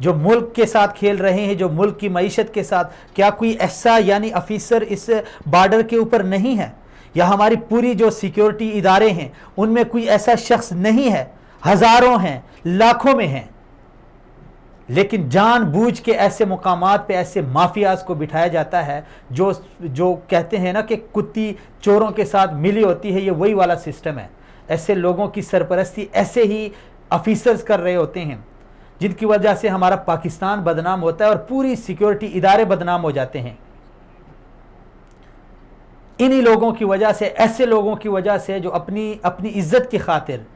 जो मुल्क के साथ खेल रहे हैं, जो मुल्क की मईशत के साथ। क्या कोई ऐसा यानी अफीसर इस बॉर्डर के ऊपर नहीं है, या हमारी पूरी जो सिक्योरिटी इदारे हैं उनमें कोई ऐसा शख्स नहीं है? हज़ारों हैं, लाखों में हैं, लेकिन जानबूझ के ऐसे मुकामात पे ऐसे माफियाज को बिठाया जाता है जो कहते हैं ना कि कुत्ती चोरों के साथ मिली होती है, ये वही वाला सिस्टम है। ऐसे लोगों की सरपरस्ती ऐसे ही अफीसर्स कर रहे होते हैं, जिनकी वजह से हमारा पाकिस्तान बदनाम होता है और पूरी सिक्योरिटी इदारे बदनाम हो जाते हैं। इन्हीं लोगों की वजह से, ऐसे लोगों की वजह से जो अपनी इज्जत की खातिर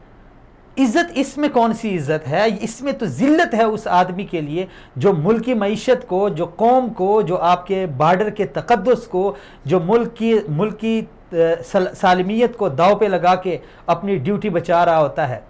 इज्जत इसमें कौन सी इज्जत है? इसमें तो जिल्लत है उस आदमी के लिए जो मुल्क की मईशत को, जो कौम को, जो आपके बॉर्डर के तकद्दुस को, जो मुल्क की सालमियत को दाव पे लगा के अपनी ड्यूटी बचा रहा होता है,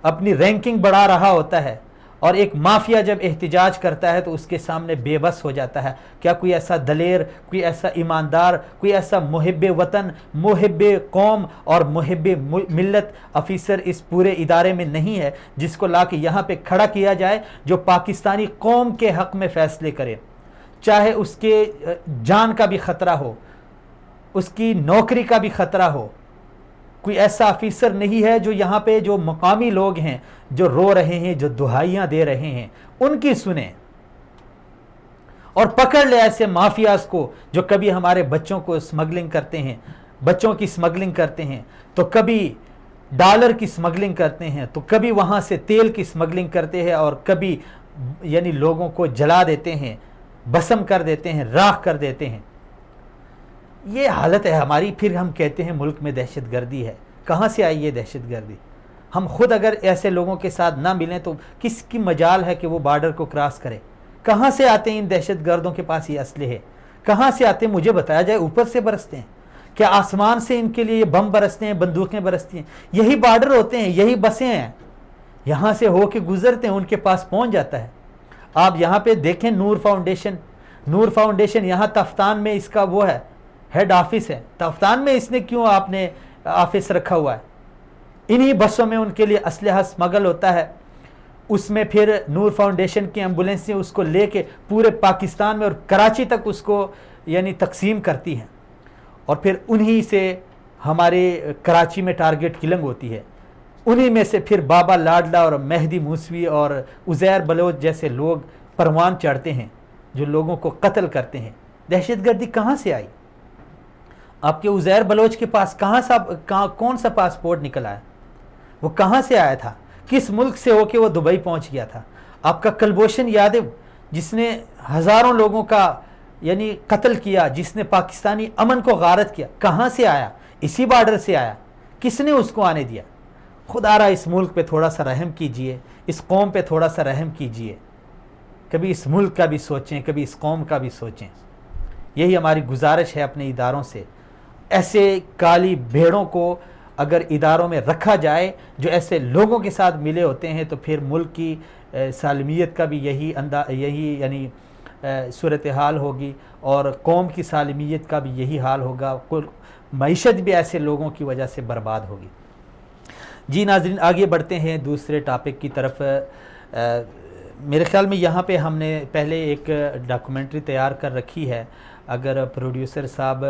अपनी रैंकिंग बढ़ा रहा होता है। और एक माफिया जब एहतिजाज करता है तो उसके सामने बेबस हो जाता है। क्या कोई ऐसा दलेर, कोई ऐसा ईमानदार, कोई ऐसा मुहिब वतन, मुहिब कौम और मुहिब मिल्लत अफीसर इस पूरे इदारे में नहीं है जिसको ला के यहाँ पे खड़ा किया जाए, जो पाकिस्तानी कौम के हक़ में फ़ैसले करे, चाहे उसके जान का भी ख़तरा हो, उसकी नौकरी का भी ख़तरा हो। कोई ऐसा ऑफिसर नहीं है जो यहाँ पे जो मकामी लोग हैं, जो रो रहे हैं, जो दुहाइयाँ दे रहे हैं, उनकी सुने और पकड़ ले ऐसे माफियाज को जो कभी हमारे बच्चों को स्मगलिंग करते हैं, बच्चों की स्मगलिंग करते हैं, तो कभी डॉलर की स्मगलिंग करते हैं, तो कभी वहाँ से तेल की स्मगलिंग करते हैं, और कभी यानी लोगों को जला देते हैं, भस्म कर देते हैं, राख कर देते हैं। ये हालत है हमारी। फिर हम कहते हैं मुल्क में दहशत गर्दी है। कहाँ से आई ये दहशत गर्दी? हम खुद अगर ऐसे लोगों के साथ ना मिलें तो किसकी मजाल है कि वो बॉर्डर को क्रॉस करे? कहाँ से आते हैं इन दहशत गर्दों के पास ये असलहे? कहाँ से आते हैं मुझे बताया जाए। ऊपर से बरसते हैं क्या? आसमान से इनके लिए बम बरसते हैं, बंदूकें बरसती हैं? यही बॉर्डर होते हैं, यही बसें हैं, यहाँ से होके गुजरते हैं, उनके पास पहुँच जाता है। आप यहाँ पे देखें नूर फाउंडेशन यहाँ तफ्तान में इसका वो है, हेड ऑफिस है। तफ्तान में इसने क्यों आपने ऑफिस रखा हुआ है? इन्हीं बसों में उनके लिए असलहा स्मगल होता है। उसमें फिर नूर फाउंडेशन की एम्बुलेंस से उसको लेके पूरे पाकिस्तान में और कराची तक उसको यानी तकसीम करती हैं, और फिर उन्हीं से हमारे कराची में टारगेट किलिंग होती है। उन्हीं में से फिर बाबा लाडला और मेहदी मूसवी और उज़ैर बलोच जैसे लोग परवान चढ़ते हैं जो लोगों को कत्ल करते हैं। दहशतगर्दी कहाँ से आई? आपके उज़ैर बलोच के पास कौन सा पासपोर्ट निकला है? वो कहाँ से आया था? किस मुल्क से होके वो दुबई पहुँच गया था? आपका कुलभूषण यादव जिसने हज़ारों लोगों का यानी कत्ल किया, जिसने पाकिस्तानी अमन को गारत किया, कहाँ से आया? इसी बॉर्डर से आया। किसने उसको आने दिया? खुदारा इस मुल्क पे थोड़ा सा रहम कीजिए, इस कौम पे थोड़ा सा रहम कीजिए। कभी इस मुल्क का भी सोचें, कभी इस कौम का भी सोचें। यही हमारी गुजारिश है अपने इदारों से। ऐसे काली भेड़ों को अगर इदारों में रखा जाए जो ऐसे लोगों के साथ मिले होते हैं, तो फिर मुल्क की सालमियत का भी यही यानी सूरत हाल होगी, और कौम की सालमियत का भी यही हाल होगा। कुल मईशत भी ऐसे लोगों की वजह से बर्बाद होगी। जी नाज़रीन, आगे बढ़ते हैं दूसरे टॉपिक की तरफ। मेरे ख्याल में यहाँ पे हमने पहले एक डॉक्यूमेंट्री तैयार कर रखी है। अगर प्रोड्यूसर साहब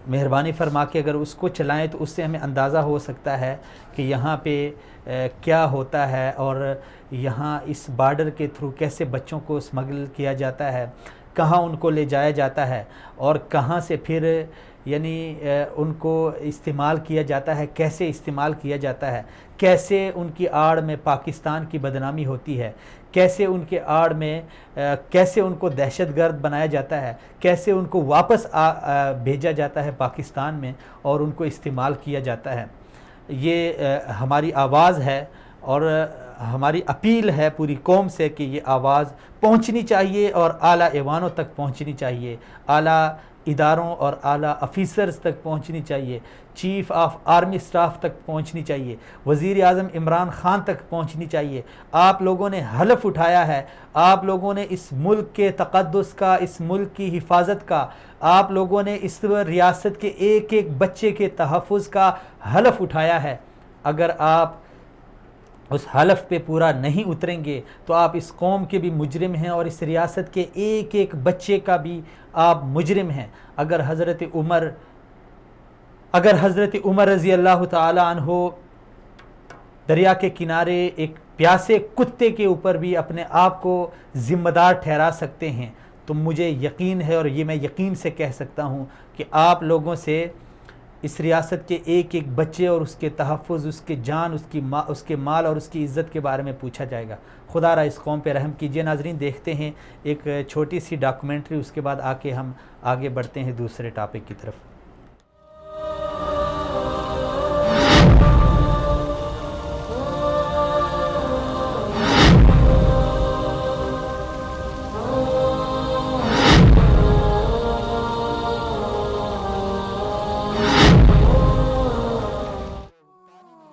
मेहरबानी फरमा के अगर उसको चलाएं तो उससे हमें अंदाज़ा हो सकता है कि यहाँ पे क्या होता है, और यहाँ इस बॉर्डर के थ्रू कैसे बच्चों को स्मगल किया जाता है, कहाँ उनको ले जाया जाता है, और कहाँ से फिर यानी उनको इस्तेमाल किया जाता है, कैसे इस्तेमाल किया जाता है, कैसे उनकी आड़ में पाकिस्तान की बदनामी होती है, कैसे उनके आड़ में कैसे उनको दहशतगर्द बनाया जाता है, कैसे उनको वापस भेजा जाता है पाकिस्तान में और उनको इस्तेमाल किया जाता है। ये हमारी आवाज़ है और हमारी अपील है पूरी कौम से कि ये आवाज़ पहुंचनी चाहिए और आला ऐवानों तक पहुंचनी चाहिए, आला इदारों और आला ऑफिसर्स तक पहुंचनी चाहिए, चीफ़ ऑफ आर्मी स्टाफ तक पहुंचनी चाहिए, वज़ीर आज़म इमरान ख़ान तक पहुंचनी चाहिए। आप लोगों ने हलफ उठाया है, आप लोगों ने इस मुल्क के तक़द्दुस का, इस मुल्क की हिफाजत का, आप लोगों ने इस रियासत के एक एक बच्चे के तहफ़्फ़ुज़ का हलफ उठाया है। अगर आप उस हलफ पे पूरा नहीं उतरेंगे तो आप इस कौम के भी मुजरिम हैं और इस रियासत के एक एक बच्चे का भी आप मुजरिम हैं। अगर हज़रत उमर रज़ी अल्लाह ताला अन्हो दरिया के किनारे एक प्यासे कुत्ते के ऊपर भी अपने आप को ज़िम्मेदार ठहरा सकते हैं, तो मुझे यकीन है और ये मैं यकीन से कह सकता हूँ कि आप लोगों से इस रियासत के एक एक बच्चे और उसके तहफ़्फ़ुज़, उसके जान, उसके माल और उसकी इज़्ज़त के बारे में पूछा जाएगा। खुदा इस कौम पे रहम कीजिए। नाज़रीन, देखते हैं एक छोटी सी डॉक्यूमेंट्री, उसके बाद आके हम आगे बढ़ते हैं दूसरे टॉपिक की तरफ।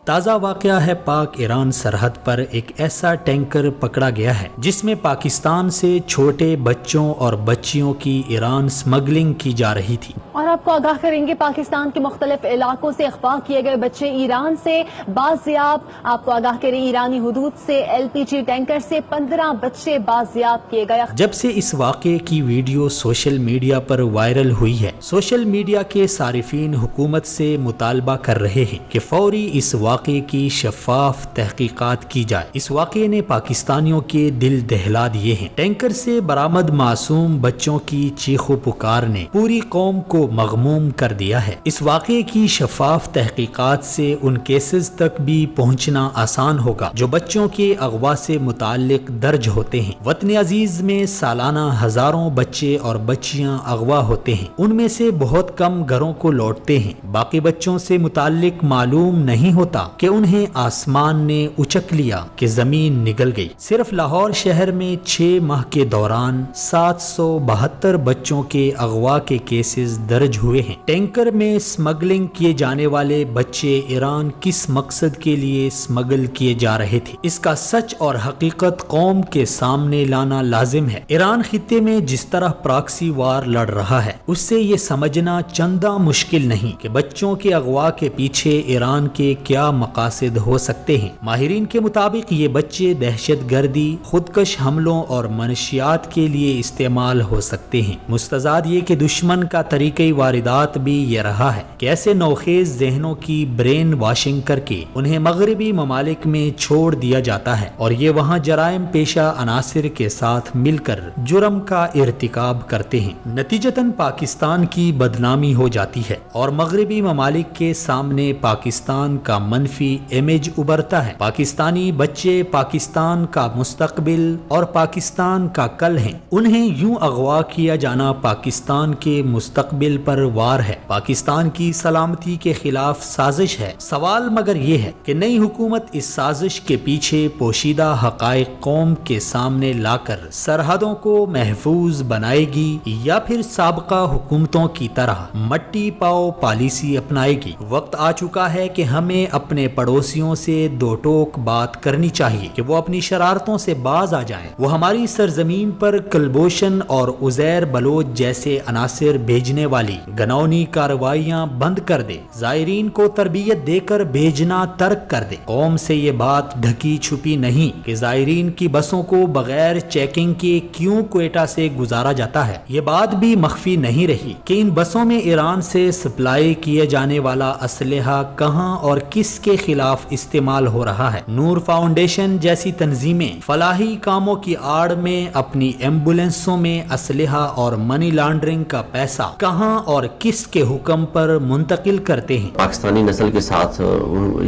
ताज़ा वाक़या है, पाक ईरान सरहद पर एक ऐसा टैंकर पकड़ा गया है जिसमें पाकिस्तान से छोटे बच्चों और बच्चियों की ईरान स्मगलिंग की जा रही थी। और आपको आगाह करेंगे, पाकिस्तान के मुख्तलिफ इलाकों से अगवा किए गए बच्चे ईरान से बाजियाब। आपको आगाह करें, ईरानी हुदूद से LPG टैंकर से 15 बच्चे बाजियाब किए गए। जब से इस वाक़े की वीडियो सोशल मीडिया पर वायरल हुई है, सोशल मीडिया के सारिफीन हुकूमत से मुतालबा कर रहे हैं कि फौरी इस वाक़े की शफाफ तहकीकात की जाए। इस वाक़े ने पाकिस्तानियों के दिल दहला दिए हैं। टैंकर से बरामद मासूम बच्चों की चीखो पुकार ने पूरी कौम को मगमूम कर दिया है। इस वाक़े की शफाफ तहकीकात से उन केसेस तक भी पहुँचना आसान होगा जो बच्चों के अगवा से मुताल्लिक दर्ज होते हैं। वतन अजीज में सालाना हजारों बच्चे और बच्चियां अगवा होते हैं। उनमें से बहुत कम घरों को लौटते हैं। बाकी बच्चों से मुताल्लिक मालूम नहीं होता कि उन्हें आसमान ने उचक लिया कि जमीन निगल गई। सिर्फ लाहौर शहर में 6 माह के दौरान 772 बच्चों के अगवा के केसेस दर्ज हुए हैं। टैंकर में स्मगलिंग किए जाने वाले बच्चे ईरान किस मकसद के लिए स्मगल किए जा रहे थे, इसका सच और हकीकत कौम के सामने लाना लाजिम है। ईरान खित्ते में जिस तरह प्रॉक्सी वार लड़ रहा है, उससे ये समझना चंदा मुश्किल नहीं कि बच्चों के अगवा के पीछे ईरान के क्या मकासद हो सकते हैं। माहिरीन के मुताबिक ये बच्चे दहशत गर्दी, खुदकश हमलों और मनशियात के लिए इस्तेमाल हो सकते हैं। मुस्तजाद ये कि दुश्मन का तरीके वारिदात भी ये रहा है कि ऐसे नौखेज जहनों की ब्रेन वॉशिंग करके उन्हें मगरबी ममालिक में छोड़ दिया जाता है और ये वहाँ जराइम पेशा अनासिर के साथ मिलकर जुर्म का इर्तिकाब करते हैं। नतीजतन पाकिस्तान की बदनामी हो जाती है और मगरबी ममालिक के सामने पाकिस्तान का मनफी इमेज उभरता है। पाकिस्तानी बच्चे पाकिस्तान का मुस्तकबिल और पाकिस्तान का कल हैं। उन्हें यूं अगवा किया जाना पाकिस्तान के मुस्तकबिल पर वार है, पाकिस्तान की सलामती के खिलाफ साजिश है। सवाल मगर ये है कि नई हुकूमत इस साजिश के पीछे पोशीदा हकाइक कौम के सामने लाकर सरहदों को महफूज बनाएगी या फिर साबका हुकूमतों की तरह मट्टी पाओ पॉलिसी अपनाएगी। वक्त आ चुका है कि हमें अपने पड़ोसियों से दो टोक बात करनी चाहिए कि वो अपनी शरारतों से बाज आ जाएं। वो हमारी सरजमीन पर कलबोशन और उजैर बलोच जैसे अनासिर भेजने वाली गनौनी कार्रवाइयां बंद कर दे। जायरीन को तरबियत देकर भेजना तर्क कर दे। कौम से ये बात ढकी छुपी नहीं कि जायरीन की बसों को बगैर चेकिंग के क्यों क्वेटा से गुजारा जाता है। ये बात भी मख्फी नहीं रही कि इन बसों में ईरान से सप्लाई किए जाने वाला असलहा कहां और किसके खिलाफ इस्तेमाल हो रहा है। नूर फाउंडेशन जैसी तंजीमें फलाही कामों की आड़ में अपनी एम्बुलेंसों में असलहा और मनी लॉन्ड्रिंग का पैसा कहां और किसके हुक्म पर मुंतकिल करते हैं। पाकिस्तानी नस्ल के साथ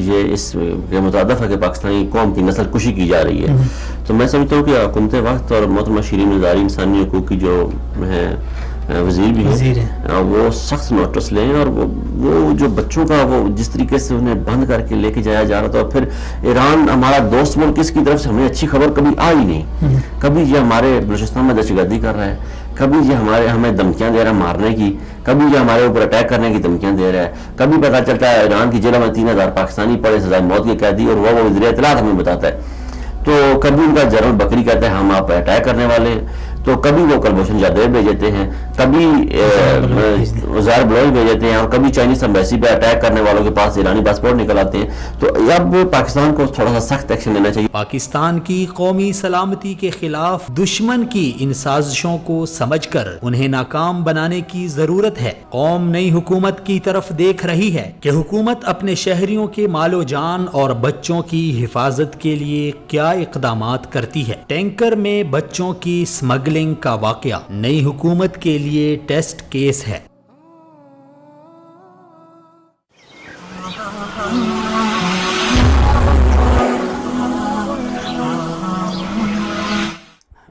ये इस मुतादफ है कि पाकिस्तानी कौम की नस्ल कुशी की जा रही है। तो मैं समझता हूँ कि हुकूमत वक्त और मोहतरमा शीरीन मिज़ारी इंसानी हकूक़ की जो है वजीर भी है, वो सख्त नोटिस लें और वो जो बच्चों का वो जिस तरीके से उन्हें बंद करके लेके जाया जा रहा था, और फिर ईरान हमारा दोस्त मुल्क, इसकी तरफ से हमें अच्छी खबर कभी आई नहीं। कभी ये हमारे बलूचिस्तान में दहशतगर्दी कर रहा है, कभी ये हमें धमकियां दे रहा है मारने की, कभी ये हमारे ऊपर अटैक करने की धमकियां दे रहा है। कभी पता चलता है ईरान की जेल में 3000 पाकिस्तानी पड़े सजाए मौत के कैदी, और वो वज़ीर इत्तलात हमें बताता है। तो कभी उनका जनरल बकरी कहता है हम आप अटैक करने वाले हैं, तो कभी वो कलभूषण जादेव भेज देते हैं, कभी उज़ैर बलोच भेज देते हैं, और कभी चाइनीज एम्बेसी पे अटैक करने वालों के पास ईरानी पासपोर्ट निकल आते हैं। तो अब पाकिस्तान को थोड़ा सा सख्त एक्शन लेना चाहिए। पाकिस्तान की कौमी सलामती के खिलाफ दुश्मन की इन साजिशों को समझकर उन्हें नाकाम बनाने की जरूरत है। कौम नई हुकूमत की तरफ देख रही है कि हुकूमत अपने शहरियों के मालो जान और बच्चों की हिफाजत के लिए क्या इकदामात करती है। टैंकर में बच्चों की स्मगलिंग का वाकया नई हुकूमत के लिए टेस्ट केस है।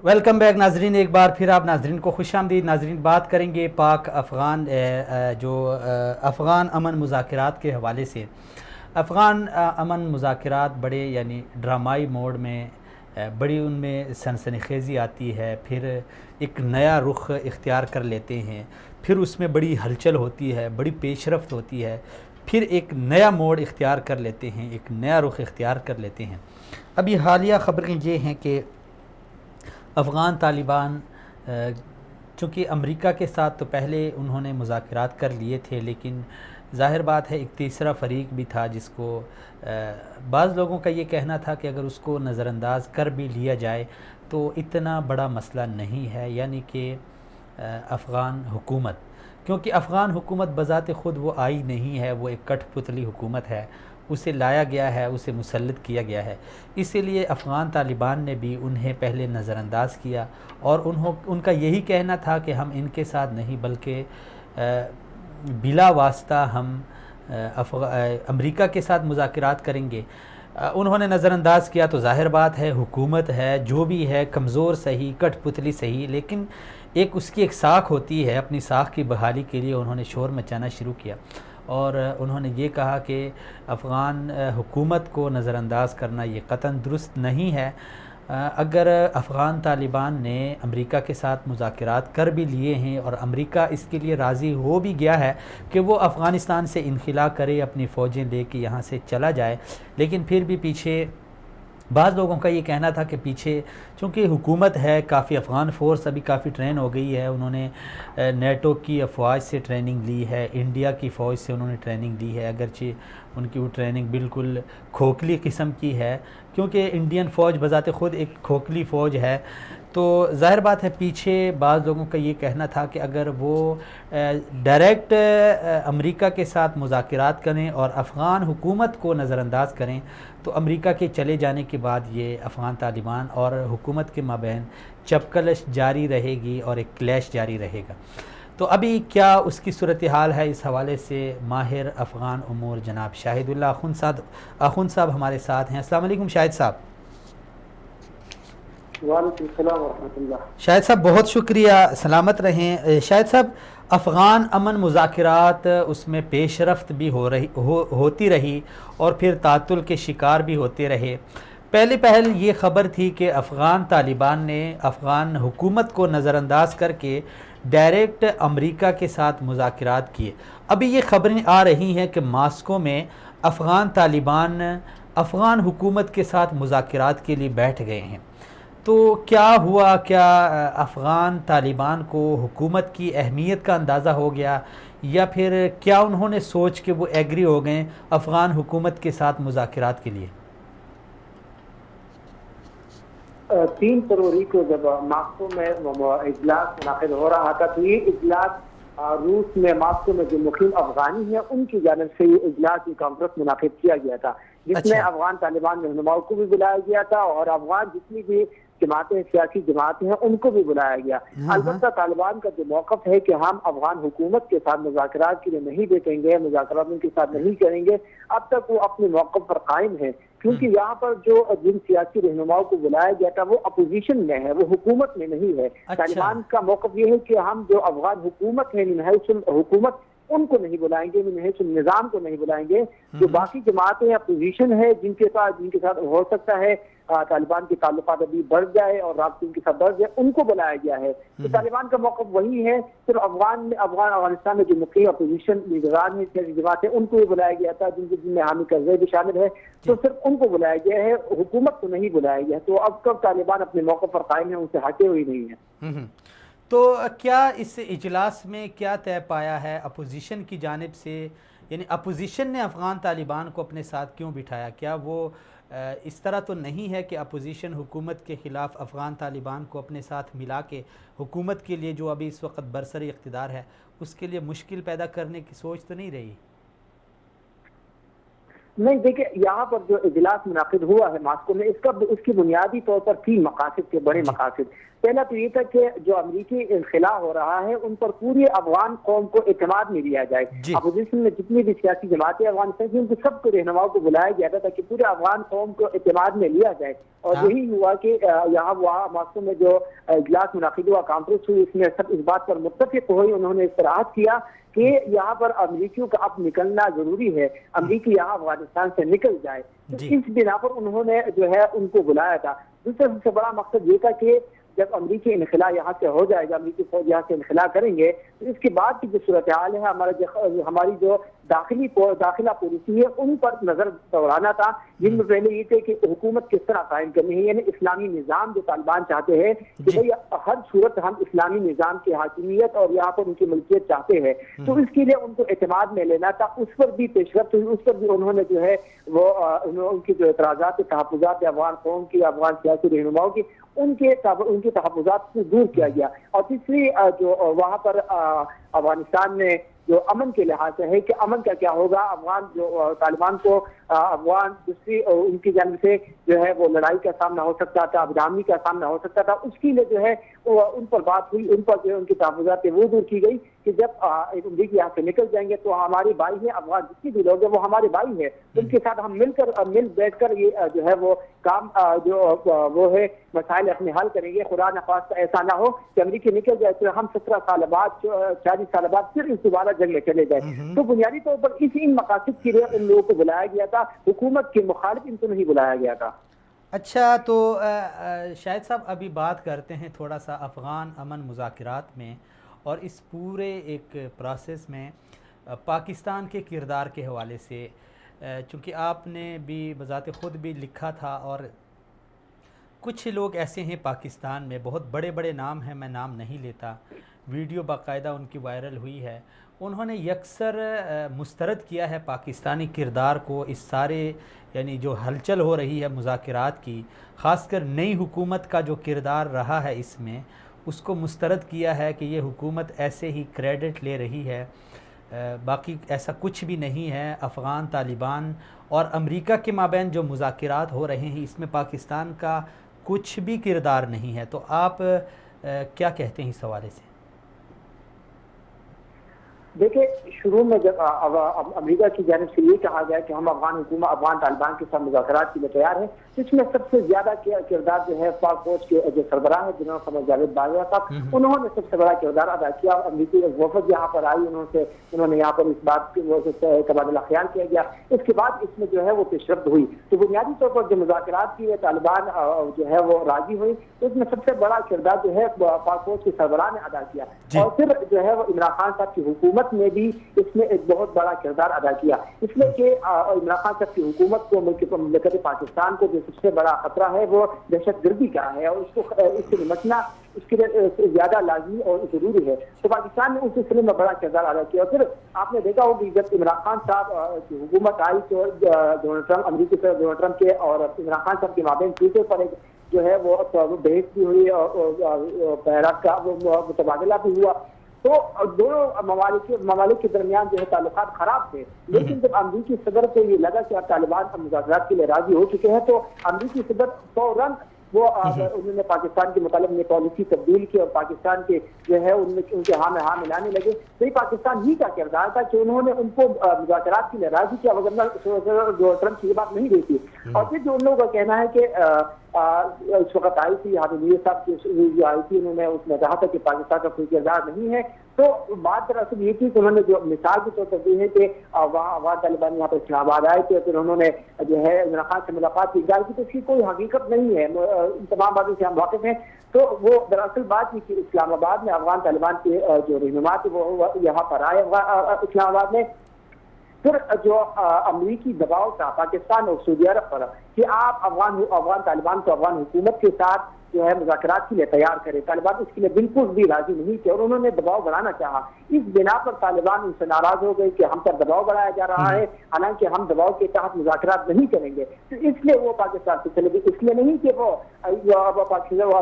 वेलकम बैक नाजरीन, एक बार फिर आप नाजरीन को खुशामदीद। नाजरीन, बात करेंगे पाक अफ़गान अफ़गान अमन मुज़ाकरात के हवाले से। अफ़गान अमन मुज़ाकरात बड़े यानी ड्रामाई मोड में बड़ी उनमें सनसनीखेज़ी आती है, फिर एक नया रुख इख्तियार कर लेते हैं, फिर उसमें बड़ी हलचल होती है, बड़ी पेशरफ्त होती है, फिर एक नया मोड़ इख्तियार कर लेते हैं, एक नया रुख इख्तियार कर लेते हैं। अभी हालिया ख़बरें ये हैं कि अफ़गान तालिबान चूँकि अमेरिका के साथ तो पहले उन्होंने मुज़ाकरात कर लिए थे, लेकिन ज़ाहिर बात है एक तीसरा फ़रीक भी था जिसको बाज़ लोगों का ये कहना था कि अगर उसको नज़रअंदाज कर भी लिया जाए तो इतना बड़ा मसला नहीं है, यानी कि अफ़गान हुकूमत, क्योंकि अफ़गान हुकूमत बज़ात ख़ुद वो आई नहीं है, वो एक कठपुतली हुकूमत है, उसे लाया गया है, उसे मुसल्लत किया गया है। इसीलिए अफ़गान तालिबान ने भी उन्हें पहले नज़रअंदाज किया और उनका यही कहना था कि हम इनके साथ नहीं बल्कि बिला वास्ता हम अमेरिका के साथ मुज़ाकरात करेंगे। उन्होंने नज़रअंदाज किया तो ज़ाहिर बात है हुकूमत है, जो भी है कमज़ोर सही, कठपुतली सही, लेकिन एक उसकी एक साख होती है, अपनी साख की बहाली के लिए उन्होंने शोर मचाना शुरू किया और उन्होंने ये कहा कि अफ़गान हुकूमत को नज़रअंदाज करना ये क़तन दुरुस्त नहीं है। अगर अफ़गान तालिबान ने अमेरिका के साथ मुज़ाकरात कर भी लिए हैं और अमेरिका इसके लिए राज़ी हो भी गया है कि वो अफ़गानिस्तान से इनखिला करे, अपनी फ़ौजें लेके यहाँ से चला जाए, लेकिन फिर भी पीछे बाज़ लोगों का ये कहना था कि पीछे चूँकि हुकूमत है, काफ़ी अफ़गान फ़ोर्स अभी काफ़ी ट्रेन हो गई है, उन्होंने नेटो की अफवाज से ट्रेनिंग ली है, इंडिया की फ़ौज से उन्होंने ट्रेनिंग ली है, अगरचे उनकी वो ट्रेनिंग बिल्कुल खोखली किस्म की है, क्योंकि इंडियन फ़ौज बज़ाते ख़ुद एक खोखली फ़ौज है। तो ज़ाहिर बात है पीछे बाज़ लोगों का ये कहना था कि अगर वो डायरेक्ट अमेरिका के साथ मुज़ाकरात करें और अफ़गान हुकूमत को नज़रअंदाज करें तो अमेरिका के चले जाने के बाद ये अफ़गान तालिबान और हुकूमत के माबैन चपकलश जारी रहेगी और एक क्लैश जारी रहेगा। तो अभी क्या उसकी सूरत हाल है, इस हवाले से माहिर अफ़गान उमूर जनाब शाहिदुल्लाह अख़ुन साहब हमारे साथ हैं। अस्सलाम वालेकुम शाहिद साहब। शाहिद साहब बहुत शुक्रिया, सलामत रहें। शाहिद साहब, अफ़गान अमन मुज़ाकरात उसमें पेशरफ्त भी होती रही और फिर तातुल के शिकार भी होते रहे। पहल ये ख़बर थी कि अफ़गान तालिबान ने अफ़गान हुकूमत को नज़रअंदाज करके डायरेक्ट अमेरिका के साथ मुज़ाकरात किए। अभी ये ख़बरें आ रही हैं कि मास्को में अफ़गान तालिबान अफ़गान हुकूमत के साथ मुज़ाकरात के लिए बैठ गए हैं। तो क्या हुआ, क्या अफ़गान तालिबान को हुकूमत की अहमियत का अंदाज़ा हो गया या फिर क्या उन्होंने सोच के वो एग्री हो गए अफ़गान हुकूमत के साथ मुज़ाकरात के लिए? 3 फरवरी को जब मास्को में इजलास मुनाक़िद हो रहा था तो ये इजलास रूस में मास्को में जो मुकीम अफगानी है उनकी जानिब से ये इजलास की कॉन्फ्रेंस मुनाक़िद किया गया था, जिसमें अफगान तालिबान रहनुमाओं को भी बुलाया गया था और अफगान जितनी भी जमातें सियासी जमातें हैं उनको भी बुलाया गया। अलबत्ता तालिबान का जो मौक़िफ़ है कि हम अफगान हुकूमत के साथ मुज़ाकरात के लिए नहीं बैठेंगे, मुज़ाकरात उनके साथ नहीं करेंगे, अब तक वो अपने मौक़िफ़ पर कायम है, क्योंकि यहाँ पर जो जिन सियासी रहनुमाओं को बुलाया गया था वो अपोजिशन में है, वो हुकूमत में नहीं है। तालिबान का मौक़िफ़ ये है कि हम जो अफगान हुकूमत है हुकूमत उनको नहीं बुलाएंगे, निज़ाम को नहीं बुलाएंगे। जो बाकी जमातें अपोजिशन है जिनके साथ हो सकता है तालिबान के ताल्लुकात अभी बढ़ जाए और राब्ते उनके साथ बढ़ जाए, उनको बुलाया गया है। तो तालिबान का मौक़िफ़ वही है। सिर्फ अफगानिस्तान में जो मुख्य अपोजिशन लीडरान है, सियासी जमात है, उनको भी बुलाया गया था, जिनमें हामिद करज़ई भी शामिल है, तो सिर्फ उनको बुलाया गया है, हुकूमत को नहीं बुलाया गया। तो अब कब तालिबान अपने मौक़िफ़ पर कायम है, उनसे हटे हुए नहीं है। तो क्या इस इजलास में क्या तय पाया है अपोजिशन की जानिब से, यानी अपोजिशन ने अफ़गान तालिबान को अपने साथ क्यों बिठाया? क्या वो इस तरह तो नहीं है कि अपोजिशन हुकूमत के ख़िलाफ़ अफ़गान तालिबान को अपने साथ मिला के हुकूमत के लिए जो अभी इस वक्त बरसरी इक़्तिदार है उसके लिए मुश्किल पैदा करने की सोच तो नहीं रही? नहीं, देखिए यहाँ पर जो इजलास मुनाक़िद हुआ है मास्को में, इसकी बुनियादी तौर पर 3 मकासद थे, बड़े मकासद। पहला तो ये था कि जो अमरीकी इनखिला हो रहा है उन पर पूरी अफगान कौम को एतमाद में लिया जाए। अपोजिशन में जितनी भी सियासी जमातें अफगानिस्तान की उनको सबको रहनुमाओं को बुलाया गया था ताकि पूरे अफगान कौम को एतमाद में लिया जाए। और यही हुआ कि यहाँ मास्को में जो इजलास मुनाक़िद हुआ, कॉन्फ्रेंस हुई, इसमें सब इस बात पर मुत्तफ़िक़ हुए। उन्होंने इस्तराहत किया कि यहाँ पर अमरीकियों का अब निकलना जरूरी है, अमरीकी यहाँ अफगानिस्तान से निकल जाए। तो इस बिना पर उन्होंने जो है उनको बुलाया था। दूसरा सबसे बड़ा मकसद ये था कि जब अमरीकी इनखला यहाँ से हो जाएगा, अमरीकी फौज यहाँ से इनखला करेंगे, तो इसके बाद की जो सूरत हाल है, हमारी जो दाखिला पॉलिसी है उन पर नजर दौड़ाना था, जिनमें पहले ये थे कि हुकूमत किस तरह कायम करनी है, यानी इस्लामी निज़ाम जो तालिबान चाहते हैं कि भाई हर सूरत हम इस्लामी निज़ाम की हाकिमियत और यहाँ पर उनकी मलकियत चाहते हैं, तो इसके लिए उनको एतमाद में लेना था। उस पर भी पेशरफ्त हुई, उस पर भी उन्होंने जो है वो उनकी जो एतराज़ात तहफ़्फ़ुज़ात अफ़गान कौम की, अफ़गान सियासी रहनुमाओं की, उनके तहफ़्फ़ुज़ात को दूर किया गया। और तीसरी जो वहाँ पर अफगानिस्तान में जो अमन के लिहाज से है कि अमन का क्या होगा, अफगान जो तालिबान को अफगान दूसरी उनकी जानब से जो है वो लड़ाई का सामना हो सकता था, बदनामी का सामना हो सकता था, उसके लिए जो है उन पर बात हुई, उन पर जो है उनकी तहफ़्फ़ुज़ात वो दूर की गई कि जब अमरीकी यहाँ से निकल जाएंगे तो हमारे भाई है, अफगान जितने भी लोग हैं वो हमारे भाई है, उनके साथ हम मिल बैठ कर ये जो है वो काम जो वो है मसाइल अपने हल करेंगे। खुदा न खास्ता ऐसा ना हो कि अमरीकी निकल जाए तो हम 17 साल बाद 40 साल बाद फिर इस दोबारा जंग में चले जाए। तो बुनियादी तौर पर इन मकासद के लिए उन लोगों को बुलाया गया था, हुकूमत के मुखालिफ इनको नहीं बुलाया गया था। अच्छा, तो शाहिद साहब अभी बात करते हैं थोड़ा सा अफ़गान अमन मुज़ाकरात में और इस पूरे एक प्रोसेस में पाकिस्तान के किरदार के हवाले से, चूँकि आपने भी बज़ाते ख़ुद भी लिखा था और कुछ लोग ऐसे हैं पाकिस्तान में, बहुत बड़े बड़े नाम हैं, मैं नाम नहीं लेता, वीडियो बाकायदा उनकी वायरल हुई है, उन्होंने यकसर मुस्तरद किया है पाकिस्तानी किरदार को इस सारे यानी जो हलचल हो रही है मुज़ाकरात की, ख़ासकर नई हुकूमत का जो किरदार रहा है इसमें, उसको मुस्तरद किया है कि ये हुकूमत ऐसे ही क्रेडिट ले रही है, बाकी ऐसा कुछ भी नहीं है। अफ़गान तालिबान और अमेरिका के माबैन जो मुज़ाकरात हो रहे हैं इसमें पाकिस्तान का कुछ भी किरदार नहीं है। तो आप क्या कहते हैं इस हवाले से? देखिए, शुरू में जब अमेरिका की जानिब से ये कहा गया कि हम अफगान तालिबान के साथ मुज़ाकरात के लिए तैयार हैं, तो इसमें सबसे ज्यादा किरदार जो है पाक फौज के जो सरबराह है जिन्होंने कमर जावेद बाजवा साहब, उन्होंने सबसे बड़ा किरदार अदा किया। अमेरिकी वफद यहाँ पर आई, उन्होंने यहाँ पर इस बात का तबादला ख्याल किया गया। इसके बाद इसमें जो है वो पेशरफ्त हुई। तो बुनियादी तौर पर जो मुज़ाकरात की तालिबान जो है वो राजी हुई, तो इसमें सबसे बड़ा किरदार जो है पाक फौज के सरबराह ने अदा किया। और फिर जो है वो इमरान खान साहब की हुकूमत ने भी इसमें एक बहुत बड़ा किरदार अदा किया। इसलिए कि इमरान खान साहब की हुकूमत को मुल्क पाकिस्तान को जो सबसे बड़ा खतरा है वो दहशतगर्दी का है और उसको इससे निपटना उसके लिए ज्यादा लाजमी और जरूरी है। तो पाकिस्तान ने उस सिलसिले में बड़ा किरदार अदा किया। फिर आपने देखा होगा कि जब इमरान खान साहब की हुकूमत आई तो डोनाल्ड ट्रंप, अमेरिकी सदर डोनाल्ड ट्रंप के और इमरान खान साहब के माबैन ट्विटर पर एक जो है वो बहस भी हुई और बहरात का वो तबादला भी हुआ। तो दोनों ममालिक के दरमियान जो है ताल्लुकात खराब थे। लेकिन जब अमरीकी सदर को ये लगा कि अब तालिबान मुज़ाकरात के लिए राजी हो चुके हैं, तो अमरीकी सदर फौरन वो उन्होंने पाकिस्तान के मुतालिब में पॉलिसी तब्दील की और पाकिस्तान के जो है उनके हाँ में हाँ मिलाने लगे। तो ये पाकिस्तान ही का किरदार था कि उन्होंने उनको मुज़ाकरात के लिए राजी किया, वरना जो ट्रंप की ये बात नहीं रही थी। और फिर जो उन लोगों का कहना है कि इस वक्त आई थी हामिद साहब की जो आई थी, उन्होंने उसमें कहा था कि पाकिस्तान का कोई किरदार नहीं है। तो बात दरअसल ये थी कि उन्होंने जो मिसाल के तौर पर दी है कि वहाँ तालिबान यहाँ पर इस्लामाबाद आए थे, फिर उन्होंने जो है इमरान खान से मुलाकात की इकरार की, तो इसकी कोई हकीकत नहीं है, तमाम बातों से हम वाकिफ हैं। तो वो दरअसल बात थी कि इस्लामाबाद में अफगान तालिबान के जो रहनुमा थे वो यहाँ पर आए इस्लामाबाद में। फिर जो अमरीकी दबाव था पाकिस्तान और सऊदी अरब पर कि आप अफगान तालिबान को अफगान हुकूमत के साथ जो है मुज़ाकरात के लिए तैयार करे, तालिबान इसके लिए बिल्कुल भी राजी नहीं थे और उन्होंने दबाव बढ़ाना चाहा। इस बिना पर तालिबान उनसे नाराज हो गए कि हम पर दबाव बढ़ाया जा रहा है, हालांकि हम दबाव के तहत मुज़ाकरात नहीं करेंगे। तो इसलिए वो पाकिस्तान से चले गए। इसलिए नहीं कि वो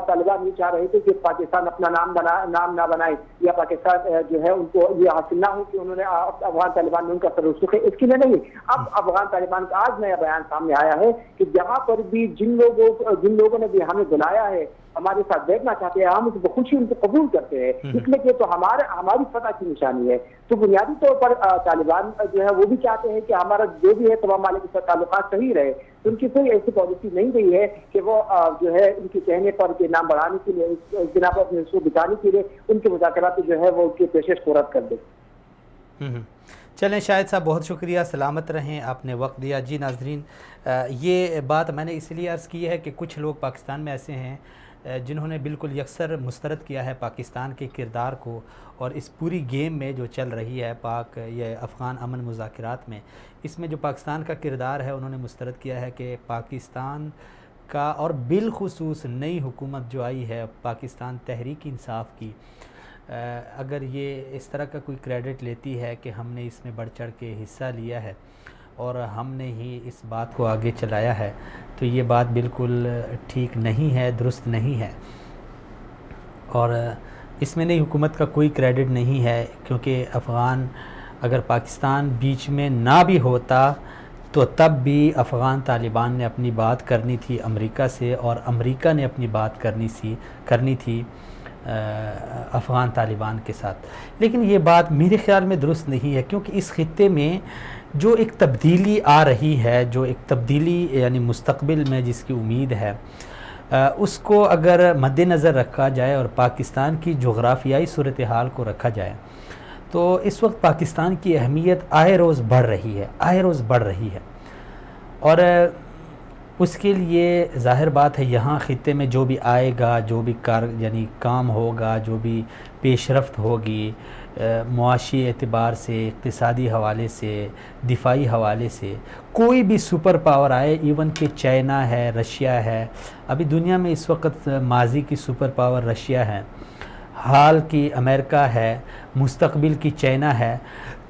तालिबान ये चाह रहे थे कि पाकिस्तान अपना नाम ना बनाए या पाकिस्तान जो है उनको ये हासिल ना हो कि उन्होंने अफगान तालिबान में उनका सरुख है, इसके लिए नहीं। अब अफगान तालिबान का आज नया बयान सामने आया है कि जहाँ पर भी जिन लोगों ने भी हमें बुलाया है, हमारे साथ बैठना चाहते हैं, हम उसको खुशी उनको कबूल करते हैं, इसलिए कि तो हमारी फतह की निशानी है। तो बुनियादी तौर पर तालिबान जो है वो भी चाहते हैं कि हमारा जो भी है तमाम मालिक के साथ ताल्लुकात सही रहे। तो उनकी कोई ऐसी पॉलिसी नहीं गई है कि वो जो है उनके कहने पर के नाम बढ़ाने के लिए, इस बिना पर अपने उसको बिताने के लिए उनके मुज़ाकरात जो है वो उनकी पेशकश को रद्द कर दे। चलें शाहिद साहब, बहुत शुक्रिया, सलामत रहें, आपने वक्त दिया। जी नाजरीन, ये बात मैंने इसलिए अर्ज़ की है कि कुछ लोग पाकिस्तान में ऐसे हैं जिन्होंने बिल्कुल यकसर मुस्तरद किया है पाकिस्तान के किरदार को, और इस पूरी गेम में जो चल रही है पाक या अफ़गान अमन मुज़ाकरात में, इसमें जो पाकिस्तान का किरदार है उन्होंने मुस्तरद किया है कि पाकिस्तान का और बिलखुसूस नई हुकूमत जो आई है पाकिस्तान तहरीक इंसाफ की, अगर ये इस तरह का कोई क्रेडिट लेती है कि हमने इसमें बढ़ चढ़ के हिस्सा लिया है और हमने ही इस बात को आगे चलाया है, तो ये बात बिल्कुल ठीक नहीं है, दुरुस्त नहीं है। और इसमें नई हुकूमत का कोई क्रेडिट नहीं है, क्योंकि अफ़गान अगर पाकिस्तान बीच में ना भी होता तो तब भी अफ़गान तालिबान ने अपनी बात करनी थी अमेरिका से, और अमेरिका ने अपनी बात करनी थी अफ़गान तालिबान के साथ। लेकिन ये बात मेरे ख़्याल में दुरुस्त नहीं है, क्योंकि इस खित्ते में जो एक तब्दीली आ रही है, जो एक तब्दीली यानी मुस्तक़बिल में जिसकी उम्मीद है, उसको अगर मद्देनज़र रखा जाए और पाकिस्तान की जोग्राफियाई सूरत हाल को रखा जाए, तो इस वक्त पाकिस्तान की अहमियत आए रोज़ बढ़ रही है। और उसके लिए ज़ाहिर बात है यहाँ ख़ित्ते में जो भी आएगा, जो भी यानी काम होगा, जो भी पेशरफ्त होगी मुआशी एतबार से, इक़्तिसादी हवाले से, दिफाई हवाले से, कोई भी सुपर पावर आए, इवन कि चाइना है, रशिया है, अभी दुनिया में इस वक्त माजी की सुपर पावर रशिया है, हाल की अमेरिका है, मुस्तक़बिल की चाइना है,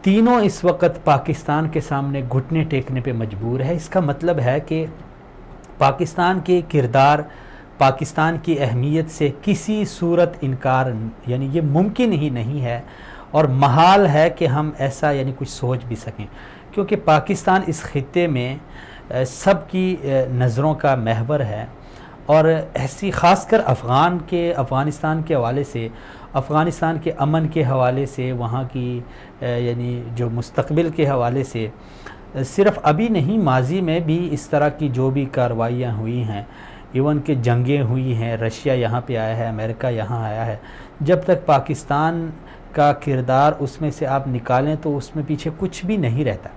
तीनों इस वक्त पाकिस्तान के सामने घुटने टेकने पे मजबूर है। इसका मतलब है कि पाकिस्तान के किरदार, पाकिस्तान की अहमियत से किसी सूरत इनकार यानी ये मुमकिन ही नहीं है, और महाल है कि हम ऐसा यानी कुछ सोच भी सकें, क्योंकि पाकिस्तान इस खित्ते में सबकी नज़रों का महवर है। और ऐसी ख़ासकर अफ़गानिस्तान के हवाले से, अफ़गानिस्तान के अमन के हवाले से, वहाँ की यानी जो मुस्तक़बिल के हवाले से, सिर्फ़ अभी नहीं माजी में भी इस तरह की जो भी कार्रवाइयाँ हुई हैं, इवन कि जंगें हुई हैं, रशिया यहाँ पे आया है, अमेरिका यहाँ आया है, जब तक पाकिस्तान का किरदार उसमें से आप निकालें तो उसमें पीछे कुछ भी नहीं रहता।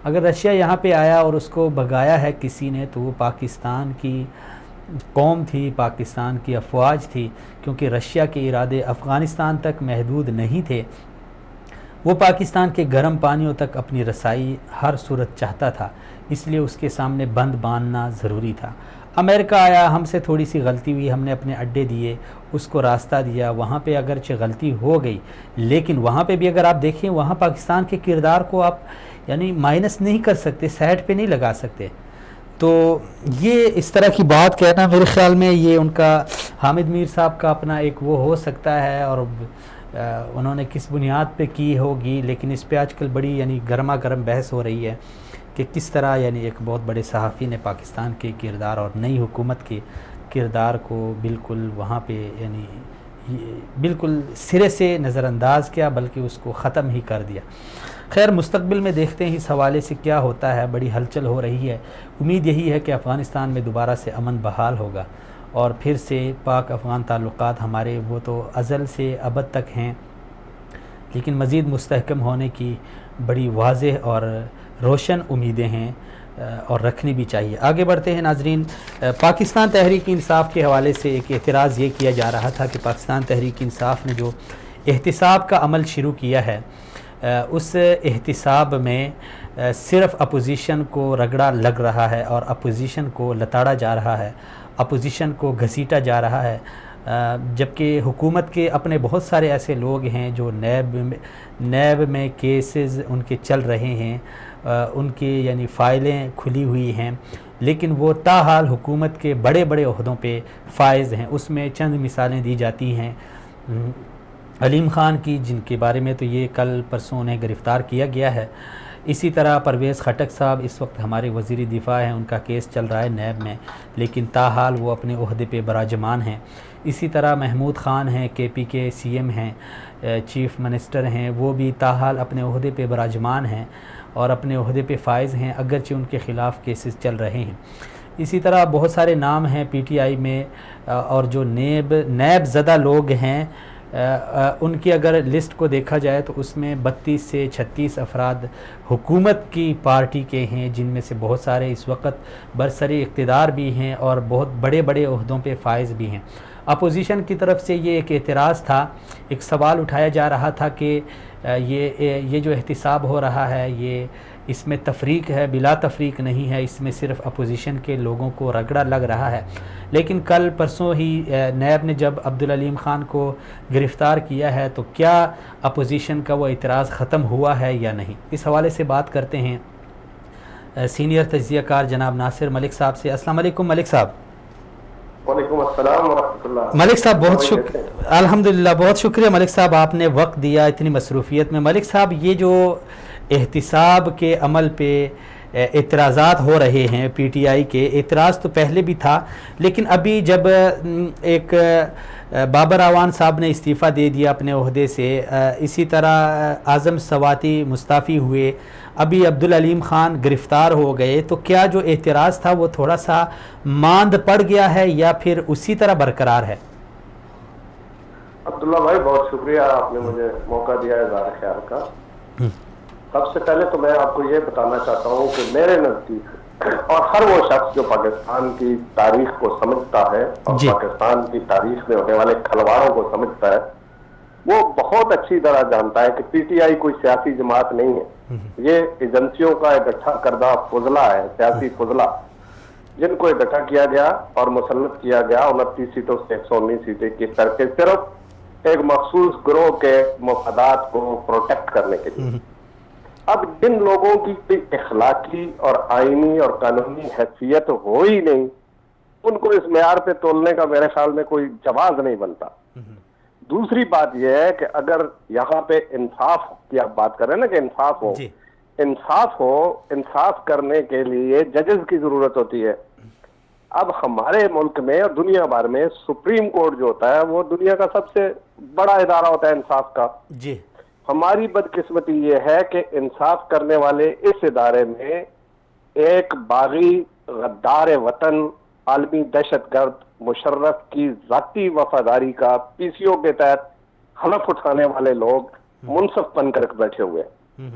अगर रशिया यहाँ पे आया और उसको भगाया है किसी ने, तो वो पाकिस्तान की कौम थी, पाकिस्तान की अफवाज थी, क्योंकि रशिया के इरादे अफ़गानिस्तान तक महदूद नहीं थे। वो पाकिस्तान के गर्म पानियों तक अपनी रसाई हर सूरत चाहता था, इसलिए उसके सामने बंद बांधना ज़रूरी था। अमेरिका आया, हमसे थोड़ी सी गलती हुई, हमने अपने अड्डे दिए, उसको रास्ता दिया, वहाँ पे अगरचे गलती हो गई, लेकिन वहाँ पे भी अगर आप देखें, वहाँ पाकिस्तान के किरदार को आप यानी माइनस नहीं कर सकते, साइड पे नहीं लगा सकते। तो ये इस तरह की बात कहना, मेरे ख़्याल में ये उनका हामिद मीर साहब का अपना एक वो हो सकता है, और उन्होंने किस बुनियाद पे की होगी, लेकिन इस पे आजकल बड़ी यानी गर्मा गर्म बहस हो रही है कि किस तरह यानी एक बहुत बड़े सहाफ़ी ने पाकिस्तान के किरदार और नई हुकूमत के किरदार को बिल्कुल वहाँ पे यानी बिल्कुल सिरे से नज़रअंदाज किया, बल्कि उसको ख़त्म ही कर दिया। खैर, मुस्तक़बिल में देखते हैं इस हवाले से क्या होता है। बड़ी हलचल हो रही है। उम्मीद यही है कि अफ़गानिस्तान में दोबारा से अमन बहाल होगा और फिर से पाक अफ़गान ताल्लुक़ात हमारे वो तो अज़ल से अबद तक हैं, लेकिन मज़ीद मुस्तहकम होने की बड़ी वाज़ेह और रोशन उम्मीदें हैं और रखनी भी चाहिए। आगे बढ़ते हैं नाज़रीन। पाकिस्तान तहरीक इंसाफ के हवाले से एक एतराज़ ये किया जा रहा था कि पाकिस्तान तहरीक इंसाफ ने जो एहतिसाब का अमल शुरू किया है, उस एहतिसाब में सिर्फ़ अपोजिशन को रगड़ा लग रहा है और अपोजिशन को लताड़ा जा रहा है, अपोजिशन को घसीटा जा रहा है, जबकि हुकूमत के अपने बहुत सारे ऐसे लोग हैं जो नैब में केसेस उनके चल रहे हैं, उनकी यानी फ़ाइलें खुली हुई हैं, लेकिन वो ताहाल हुकूमत के बड़े बड़े ओहदों पे फाइज़ हैं। उसमें चंद मिसालें दी जाती हैं अलीम ख़ान की, जिनके बारे में तो ये कल परसों उन्हें गिरफ़्तार किया गया है। इसी तरह परवेज़ खटक साहब इस वक्त हमारे वज़ीर दिफा हैं, उनका केस चल रहा है नैब में, लेकिन ताहाल वो अपने ओहदे पे बराजमान हैं। इसी तरह महमूद ख़ान हैं, KP के CM हैं, चीफ़ मिनिस्टर हैं, वो भी ताहाल अपने ओहदे पे बराजमान हैं और अपने ओहदे पे फ़ाइज़ हैं, अगरचे उनके ख़िलाफ़ केसेस चल रहे हैं। इसी तरह बहुत सारे नाम हैं PTI में, और जो नैब ज़दा लोग हैं उनकी अगर लिस्ट को देखा जाए तो उसमें 32 से 36 अफराद हुकूमत की पार्टी के हैं, जिनमें से बहुत सारे इस वक्त बरसरी इक़्तिदार भी हैं और बहुत बड़े बड़े ओहदों पे फाइज़ भी हैं। अपोजिशन की तरफ से ये एक एतराज़ था, एक सवाल उठाया जा रहा था कि ये जो एहतिसाब हो रहा है ये इसमें तफरीक है, बिला तफरीक नहीं है, इसमें सिर्फ अपोजिशन के लोगों को रगड़ा लग रहा है। लेकिन कल परसों ही नैब ने जब अब्दुल अलीम ख़ान को गिरफ़्तार किया है तो क्या अपोजिशन का वो इतराज़ ख़त्म हुआ है या नहीं, इस हवाले से बात करते हैं सीनियर तज्ज़ियाकार जनाब नासिर मलिक साहब से। अस्सलाम वालेकुम मलिक साहब। वालेकुम अस्सलाम व रहमतुल्लाह। मलिक साहब बहुत शुक्रिया, अल्हम्दुलिल्लाह बहुत शुक्रिया मलिक साहब, आपने वक्त दिया इतनी मसरूफियत में। मलिक साहब, ये जो एहतिसाब के अमल पे एतराज़ात हो रहे हैं PTI के, एतराज़ तो पहले भी था, लेकिन अभी जब एक बाबर आवान साहब ने इस्तीफ़ा दे दिया अपने ओहदे से, इसी तरह आज़म सवाती मुस्ताफ़ी हुए, अभी अब्दुल अलीम ख़ान गिरफ़्तार हो गए, तो क्या जो एतराज़ था वो थोड़ा सा मांद पड़ गया है या फिर उसी तरह बरकरार है? अब्दुल्ला भाई बहुत शुक्रिया, आपने मुझे मौका दिया इज़हार ख्याल का। सबसे पहले तो मैं आपको ये बताना चाहता हूँ कि मेरे नज़दीक और हर वो शख्स जो पाकिस्तान की तारीख को समझता है और पाकिस्तान की तारीख में होने वाले खलवाड़ों को समझता है, वो बहुत अच्छी तरह जानता है कि PTI कोई सियासी जमात नहीं है। ये एजेंसियों का इकट्ठा करदा फुजला है, सियासी फुजला, जिनको इकट्ठा किया गया और मुसल्लत किया गया 29 सीटों से 119 सीटें की करके सिर्फ एक मखसूस ग्रोह के मफादात को प्रोटेक्ट करने के लिए। अब जिन लोगों की कोई इखलाकी और आईनी और कानूनी हैसियत हो ही नहीं, उनको इस मेयार पे तोलने का मेरे ख्याल में कोई जवाब नहीं बनता। दूसरी बात यह है कि अगर यहाँ पे इंसाफ की आप बात कर रहे हैं ना कि इंसाफ हो, इंसाफ करने के लिए जजेस की जरूरत होती है। अब हमारे मुल्क में और दुनिया भर में सुप्रीम कोर्ट जो होता है वो दुनिया का सबसे बड़ा इदारा होता है इंसाफ का जी। हमारी बदकिस्मती ये है कि इंसाफ करने वाले इस इदारे में एक बागी गद्दार वतन, आलमी दहशतगर्द मुशर्रफ की जाती वफादारी का PCO के तहत हलफ उठाने वाले लोग मुनसफ बनकर बैठे हुए हैं।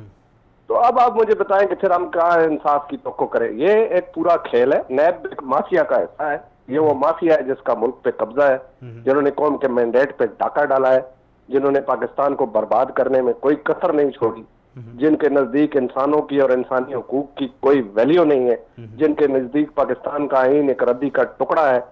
तो अब आप मुझे बताएं कि फिर हम कहाँ इंसाफ की तवक्को करें? ये एक पूरा खेल है। नैब एक माफिया का हिस्सा है, ये वो माफिया है जिसका मुल्क पे कब्जा है, जिन्होंने कौम के मैंडेट पे डाका डाला है, जिन्होंने पाकिस्तान को बर्बाद करने में कोई कसर नहीं छोड़ी, जिनके नजदीक इंसानों की और इंसानी हुकूक की कोई वैल्यू नहीं है, जिनके नजदीक पाकिस्तान का आईन एक रद्दी का टुकड़ा है।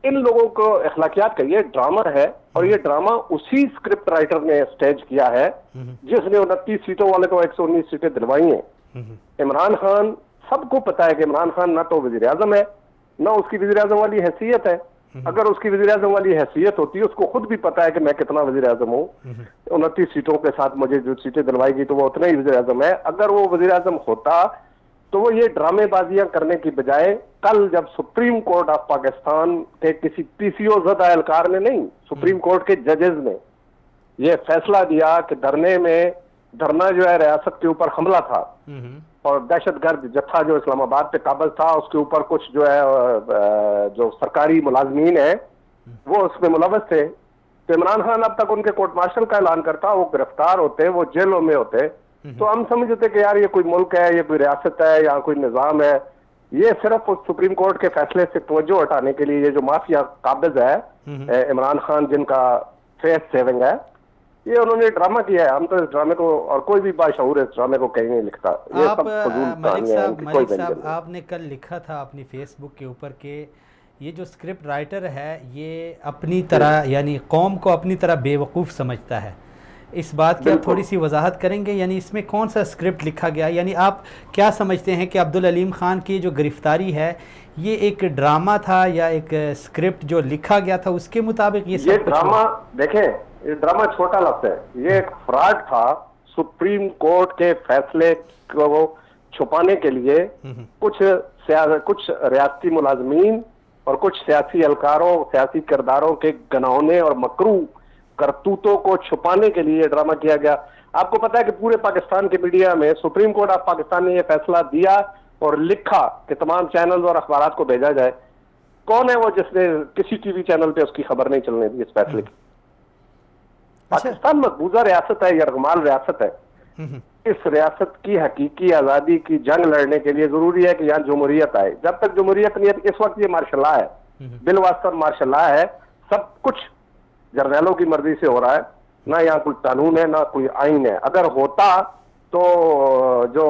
इन लोगों को अखलाकियात का ये ड्रामा है और ये ड्रामा उसी स्क्रिप्ट राइटर ने स्टेज किया है जिसने 29 सीटों वाले को 119 सीटें दिलवाई हैं। इमरान खान, सबको पता है कि इमरान खान ना तो वजीर आजम है ना उसकी वजीर आजम वाली हैसियत है। अगर उसकी वजीर आजम वाली हैसियत होती है, उसको खुद भी पता है कि मैं कितना वजीर आजम हूँ, 29 सीटों के साथ मुझे जो सीटें दिलवाएगी तो वो उतना ही वजीर आजम है। अगर वो वजीर आजम होता तो वो ये ड्रामेबाजियां करने की बजाय कल जब सुप्रीम कोर्ट ऑफ पाकिस्तान के किसी PCO ज़दा एहलकार ने नहीं, सुप्रीम कोर्ट के जजेस ने ये फैसला दिया कि धरना जो है रियासत के ऊपर हमला था और दहशतगर्द जत्था जो इस्लामाबाद पे काबज था उसके ऊपर कुछ जो है जो सरकारी मुलाजमीन है वो उसमें मुलव्वस थे। तो इमरान खान अब तक उनके कोर्ट मार्शल का ऐलान करता, वो गिरफ्तार होते, वो जेलों में होते, तो हम समझते कि यार ये कोई मुल्क है, ये कोई रियासत है, यहाँ कोई निजाम है। ये सिर्फ उस सुप्रीम कोर्ट के फैसले से तवज्जो हटाने के लिए ये जो माफिया काबिज है इमरान खान, जिनका फेस सेविंग है, ये उन्होंने ड्रामा किया है। हम तो इस ड्रामे को और कोई भी बाशऊर इस ड्रामे को कहीं नहीं लिखता। ये सब फजूल कहानियां हैं, कोई साहब, आपने कल लिखा था अपनी फेसबुक के ऊपर के ये जो स्क्रिप्ट राइटर है ये अपनी तरह यानी कौम को अपनी तरह बेवकूफ़ समझता है। इस बात की आप थोड़ी सी वजाहत करेंगे, यानी इसमें कौन सा स्क्रिप्ट लिखा गया, यानी आप क्या समझते हैं कि अब्दुल अलीम ख़ान की जो गिरफ्तारी है ये एक ड्रामा था या एक स्क्रिप्ट जो लिखा गया था उसके मुताबिक ये ड्रामा? देखें, ये ड्रामा छोटा लफ्ज़ है, ये एक फ्रॉड था। सुप्रीम कोर्ट के फैसले को छुपाने के लिए कुछ रियासती मुलाजमीन और कुछ सियासी एहलकारों, सियासी किरदारों के गनौने और मकरू करतूतों को छुपाने के लिए ड्रामा किया गया। आपको पता है कि पूरे पाकिस्तान के मीडिया में सुप्रीम कोर्ट ऑफ पाकिस्तान ने यह फैसला दिया और लिखा कि तमाम चैनल और अखबारात को भेजा जाए। कौन है वो जिसने किसी टीवी चैनल पे उसकी खबर नहीं चलने दी इस फैसले की? पाकिस्तान मकबूजा रियासत है, यरगमाल रियासत है। इस रियासत की हकीकी आजादी की जंग लड़ने के लिए जरूरी है कि यहाँ जमहूरियत आए। जब तक जमहूरियत नहीं है, इस वक्त ये मार्शल लॉ है, बिल वास्ता मार्शल लॉ है, सब कुछ जर्नैलों की मर्जी से हो रहा है, ना यहाँ कोई कानून है ना कोई आइन है। अगर होता तो जो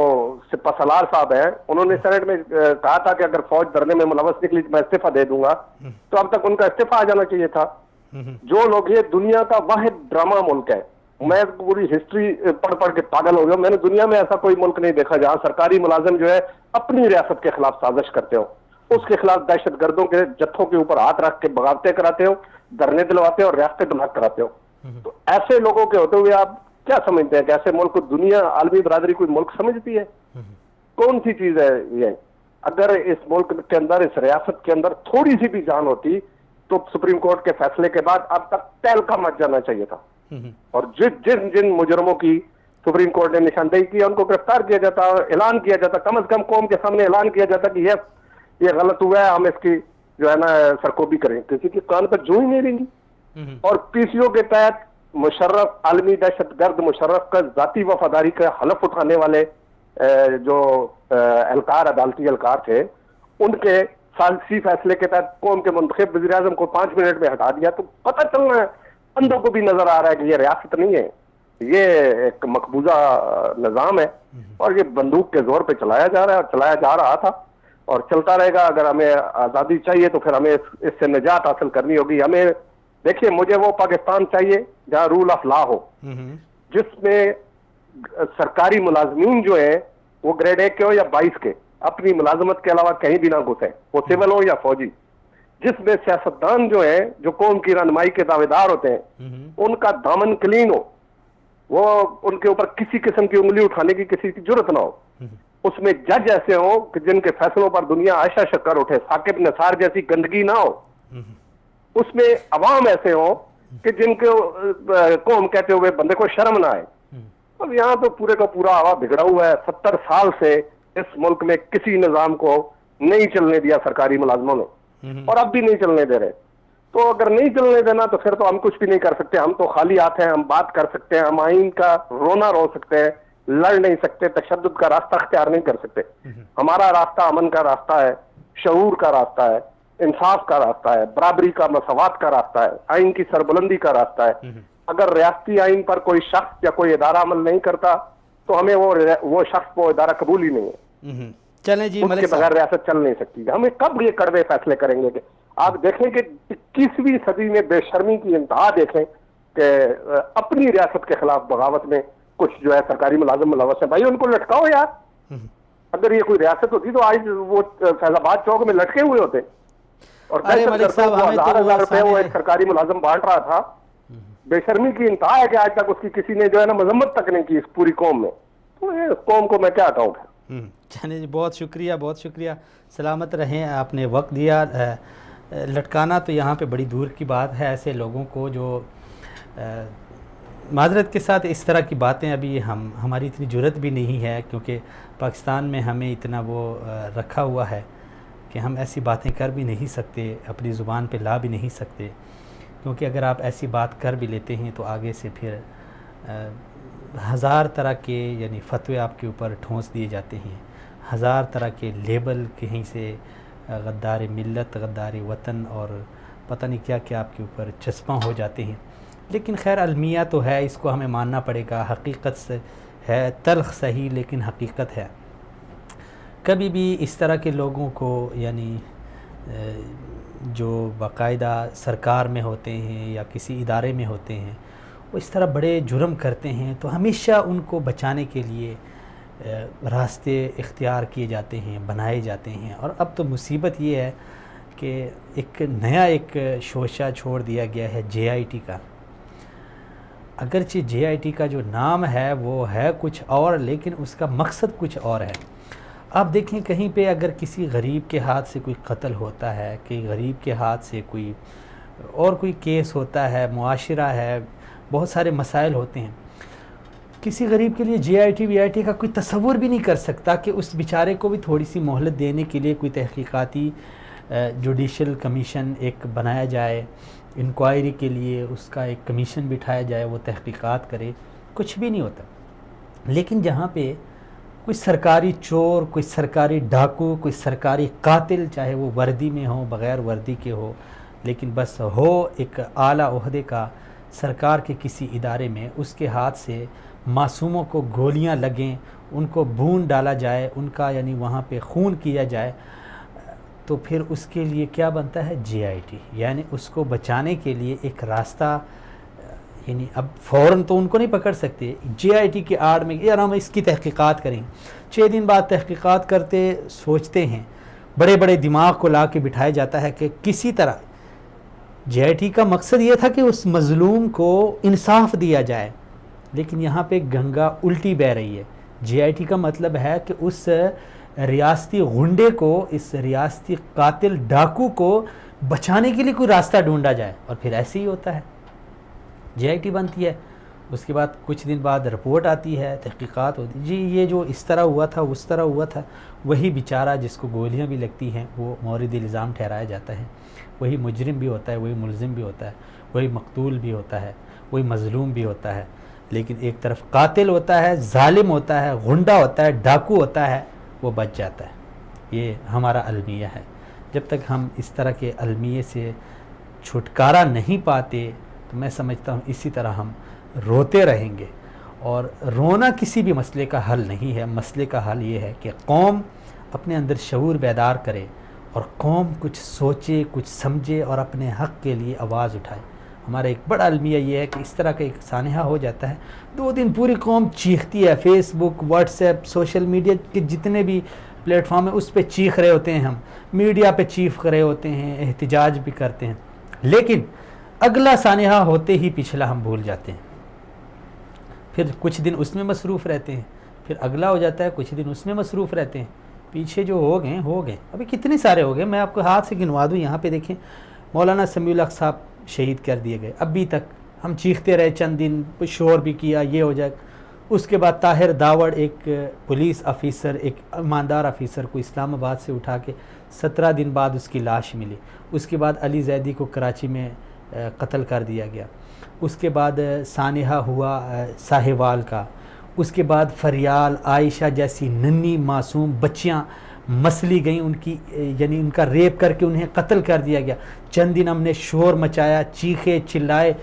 सिपा सलार साहब हैं उन्होंने सेनेट में कहा था कि अगर फौज धरने में मुलवस निकली तो मैं इस्तीफा दे दूंगा, तो अब तक उनका इस्तीफा आ जाना चाहिए था। जो लोग, ये दुनिया का वाहिद ड्रामा मुल्क है, मैं पूरी हिस्ट्री पढ़ पढ़ के पागल हो गया। मैंने दुनिया में ऐसा कोई मुल्क नहीं देखा जहां सरकारी मुलाजिम जो है अपनी रियासत के खिलाफ साजिश करते हो, उसके खिलाफ दहशत गर्दों के जत्थों के ऊपर हाथ रख के बगावतें कराते हो, धरने दिलवाते हो और रियासतें ब्लॉक कराते हो। तो ऐसे लोगों के होते हुए आप क्या समझते हैं कि ऐसे मुल्क को दुनिया, आलमी बरादरी कोई मुल्क समझती है? कौन सी चीज है ये? अगर इस मुल्क के अंदर, इस रियासत के अंदर थोड़ी सी भी जान होती तो सुप्रीम कोर्ट के फैसले के बाद अब तक तहलका मच जाना चाहिए था, और जिन मुजरमों की सुप्रीम कोर्ट ने निशानदेही की उनको गिरफ्तार किया जाता, ऐलान किया जाता, कम से कम कौम के सामने ऐलान किया जाता कि ये गलत हुआ है, हम इसकी जो है ना सरकोबी करें। किसी की कान पर जू ही नहीं रहेंगी। और पीसीओ के तहत मुशर्रफ, आलमी दहशतगर्द मुशर्रफ का जाती वफादारी का हलफ उठाने वाले जो एहलकार, अदालती एहलकार थे, उनके सालसी फैसले के तहत कौम के मुंतखब वज़ीर आज़म को 5 मिनट में हटा दिया। तो पता चलना है, अंधों को भी नजर आ रहा है कि ये रियासत नहीं है, ये एक मकबूजा निजाम है और ये बंदूक के जोर पे चलाया जा रहा है, चलाया जा रहा था और चलता रहेगा। अगर हमें आज़ादी चाहिए तो फिर हमें इससे निजात हासिल करनी होगी। हमें, देखिए, मुझे वो पाकिस्तान चाहिए जहां रूल ऑफ लॉ हो, जिसमें सरकारी मुलाजमीन जो है वो ग्रेड 1 के हो या 22 के, अपनी मुलाजमत के अलावा कहीं भी ना घुसे, वो सिविल हो या फौजी। जिसमें सियासतदान जो है, जो कौम की रहनुमाई के दावेदार होते हैं, उनका दामन क्लीन हो, वो उनके ऊपर किसी किस्म की उंगली उठाने की किसी की जरूरत ना हो। उसमें जज ऐसे हो कि जिनके फैसलों पर दुनिया आयशा शक्कर उठे, साकिब निसार जैसी गंदगी ना हो। उसमें अवाम ऐसे हो कि जिनको कौम कहते हुए बंदे को शर्म ना आए। अब यहाँ तो पूरे का पूरा हवा बिगड़ा हुआ है। 70 साल से इस मुल्क में किसी निजाम को नहीं चलने दिया सरकारी मुलाजमों ने, और अब भी नहीं चलने दे रहे। तो अगर नहीं चलने देना तो फिर तो हम कुछ भी नहीं कर सकते। हम तो खाली हाथ हैं, हम बात कर सकते हैं, हम आइन का रोना रो सकते हैं, लड़ नहीं सकते, तशद्दुद का रास्ता अख्तियार नहीं कर सकते। हमारा रास्ता अमन का रास्ता है, शऊर का रास्ता है, इंसाफ का रास्ता है, बराबरी का, मसवात का रास्ता है, आइन की सरबुलंदी का रास्ता है। अगर रियासती आइन पर कोई शख्स या कोई इदारा अमल नहीं करता तो हमें वो शख्स, वो इदारा कबूल ही नहीं है। चलें जी, उसके बगैर रियासत चल नहीं सकती। हमें कब ये कड़वे फैसले करेंगे कि आप देखें कि 21वीं सदी में बेशर्मी की इंतहा देखें कि अपनी रियासत के खिलाफ बगावत में कुछ जो है सरकारी मुलाजिम मुलवस है। भाई उनको लटकाओ यार। अगर ये कोई रियासत होती तो आज वो फैजाबाद चौक में लटके हुए होते। और हजार रुपए वो एक सरकारी मुलाजिम बांट रहा था। बेशर्मी की इंतहा है कि आज तक उसकी किसी ने जो है ना मजम्मत तक नहीं की इस पूरी कौम में। तो ये कौम को मैं क्या कहूँ। चलिए जी, बहुत शुक्रिया, बहुत शुक्रिया। सलामत रहें, आपने वक्त दिया। लटकाना तो यहाँ पे बड़ी दूर की बात है। ऐसे लोगों को जो माजरत के साथ इस तरह की बातें अभी हमारी इतनी जुर्रत भी नहीं है, क्योंकि पाकिस्तान में हमें इतना वो रखा हुआ है कि हम ऐसी बातें कर भी नहीं सकते, अपनी ज़ुबान पे ला भी नहीं सकते। क्योंकि अगर आप ऐसी बात कर भी लेते हैं तो आगे से फिर हज़ार तरह के यानी फतवे आपके ऊपर ठोंस दिए जाते हैं, हज़ार तरह के लेबल कहीं से गद्दार मिल्लत, गद्दार वतन और पता नहीं क्या क्या आपके ऊपर चस्पा हो जाते हैं। लेकिन खैर अलमिया तो है, इसको हमें मानना पड़ेगा। हकीकत से है, तल्ख सही लेकिन हकीकत है। कभी भी इस तरह के लोगों को यानी जो बाकायदा सरकार में होते हैं या किसी इदारे में होते हैं, वो इस तरह बड़े जुर्म करते हैं, तो हमेशा उनको बचाने के लिए रास्ते इख्तियार किए जाते हैं, बनाए जाते हैं। और अब तो मुसीबत ये है कि एक नया शोशा छोड़ दिया गया है JIT का। अगरचे JIT का जो नाम है वो है कुछ और, लेकिन उसका मकसद कुछ और है। आप देखें, कहीं पे अगर किसी गरीब के हाथ से कोई कत्ल होता है, कि गरीब के हाथ से कोई और कोई केस होता है, मुआशरा है, बहुत सारे मसाइल होते हैं, किसी गरीब के लिए JIT VIT का कोई तसव्वुर भी नहीं कर सकता कि उस बेचारे को भी थोड़ी सी मोहलत देने के लिए कोई तहकीकाती जुडिशल कमीशन एक बनाया जाए, इंक्वायरी के लिए उसका एक कमीशन बिठाया जाए, वो तहकीकात करे, कुछ भी नहीं होता। लेकिन जहाँ पे कोई सरकारी चोर, कोई सरकारी डाकू, कोई सरकारी कातिल, चाहे वो वर्दी में हो, बग़ैर वर्दी के हो, लेकिन बस हो एक आला ओहदे का सरकार के किसी इदारे में, उसके हाथ से मासूमों को गोलियां लगें, उनको भून डाला जाए, उनका यानी वहाँ पे खून किया जाए, तो फिर उसके लिए क्या बनता है, JIT, यानी उसको बचाने के लिए एक रास्ता। यानी अब फ़ौरन तो उनको नहीं पकड़ सकते, JIT की आड़ में यार हम इसकी तहकीकात करें, 6 दिन बाद तहकीकात करते सोचते हैं, बड़े बड़े दिमाग को ला के बिठाया जाता है कि किसी तरह JIT का मकसद ये था कि उस मज़लूम को इंसाफ दिया जाए, लेकिन यहाँ पे गंगा उल्टी बह रही है। JIT का मतलब है कि उस रियासती गुंडे को, इस रियासती कातिल डाकू को बचाने के लिए कोई रास्ता ढूंढा जाए, और फिर ऐसे ही होता है, JIT बनती है। उसके बाद कुछ दिन बाद रिपोर्ट आती है, तहकीकात होती, जी ये जो इस तरह हुआ था उस तरह हुआ था, वही बेचारा जिसको गोलियां भी लगती हैं वो मौरिद इल्ज़ाम ठहराया जाता है, वही मुजरिम भी होता है, वही मुलजिम भी होता है, वही मकतूल भी होता है, वही मज़लूम भी होता है। लेकिन एक तरफ कातिल होता है, जालिम होता है, गुंडा होता है, डाकू होता है, वो बच जाता है। ये हमारा अलमिया है। जब तक हम इस तरह के अलमिये से छुटकारा नहीं पाते तो मैं समझता हूँ इसी तरह हम रोते रहेंगे, और रोना किसी भी मसले का हल नहीं है। मसले का हल ये है कि कौम अपने अंदर शऊर बेदार करे और कौम कुछ सोचे, कुछ समझे और अपने हक़ के लिए आवाज़ उठाए। हमारा एक बड़ा अलमिया ये है कि इस तरह का एक सानहा हो जाता है, 2 दिन पूरी कौम चीखती है, फेसबुक, व्हाट्सएप, सोशल मीडिया के जितने भी प्लेटफॉर्म है उस पर चीख रहे होते हैं, हम मीडिया पे चीख रहे होते हैं, एहतिजाज भी करते हैं, लेकिन अगला सानहा होते ही पिछला हम भूल जाते हैं। फिर कुछ दिन उसमें मसरूफ़ रहते हैं, फिर अगला हो जाता है, कुछ दिन उसमें मसरूफ़ रहते हैं, पीछे जो हो गए। अभी कितने सारे हो गए, मैं आपको हाथ से गिनवा दूँ। यहाँ पे देखें, मौलाना समीउल हक साहब शहीद कर दिए गए, अभी तक हम चीखते रहे, चंद दिन शोर भी किया, ये हो जाए। उसके बाद ताहिर दावड़, एक पुलिस ऑफिसर, एक ईमानदार ऑफिसर को इस्लामाबाद से उठा के 17 दिन बाद उसकी लाश मिली। उसके बाद अली जैदी को कराची में कत्ल कर दिया गया। उसके बाद सानहा हुआ साहिवाल का। उसके बाद फरियाल, आयशा जैसी नन्ही मासूम बच्चियां मसली गई, उनकी यानी उनका रेप करके उन्हें कत्ल कर दिया गया। चंद दिन हमने शोर मचाया, चीखे चिल्लाए,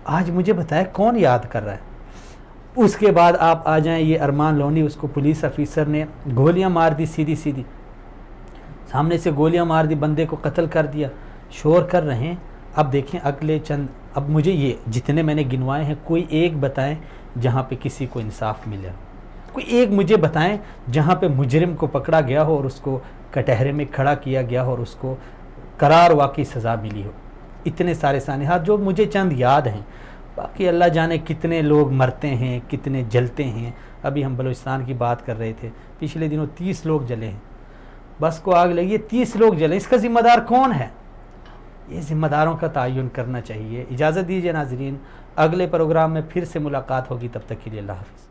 आज मुझे बताए कौन याद कर रहा है। उसके बाद आप आ जाएं, ये अरमान लोनी, उसको पुलिस ऑफिसर ने गोलियां मार दी, सीधी सीधी सामने से गोलियां मार दी, बंदे को कत्ल कर दिया, शोर कर रहे हैं। अब देखें अगले चंद, अब मुझे ये जितने मैंने गिनवाए हैं, कोई एक बताएं जहाँ पे किसी को इंसाफ मिला, कोई एक मुझे बताएं जहाँ पे मुजरिम को पकड़ा गया हो और उसको कटहरे में खड़ा किया गया हो और उसको करार वाकई सज़ा मिली हो। इतने सारे सानहात जो मुझे चंद याद हैं, बाकी अल्लाह जाने कितने लोग मरते हैं, कितने जलते हैं। अभी हम बलूचिस्तान की बात कर रहे थे, पिछले दिनों 30 लोग जले हैं, बस को आग लगी, 30 लोग जले, इसका ज़िम्मेदार कौन है? ये ज़िम्मेदारों का तयन करना चाहिए। इजाज़त दीजिए नाज़रीन, अगले प्रोग्राम में फिर से मुलाकात होगी, तब तक के लिए अल्लाह हाफ़िज़।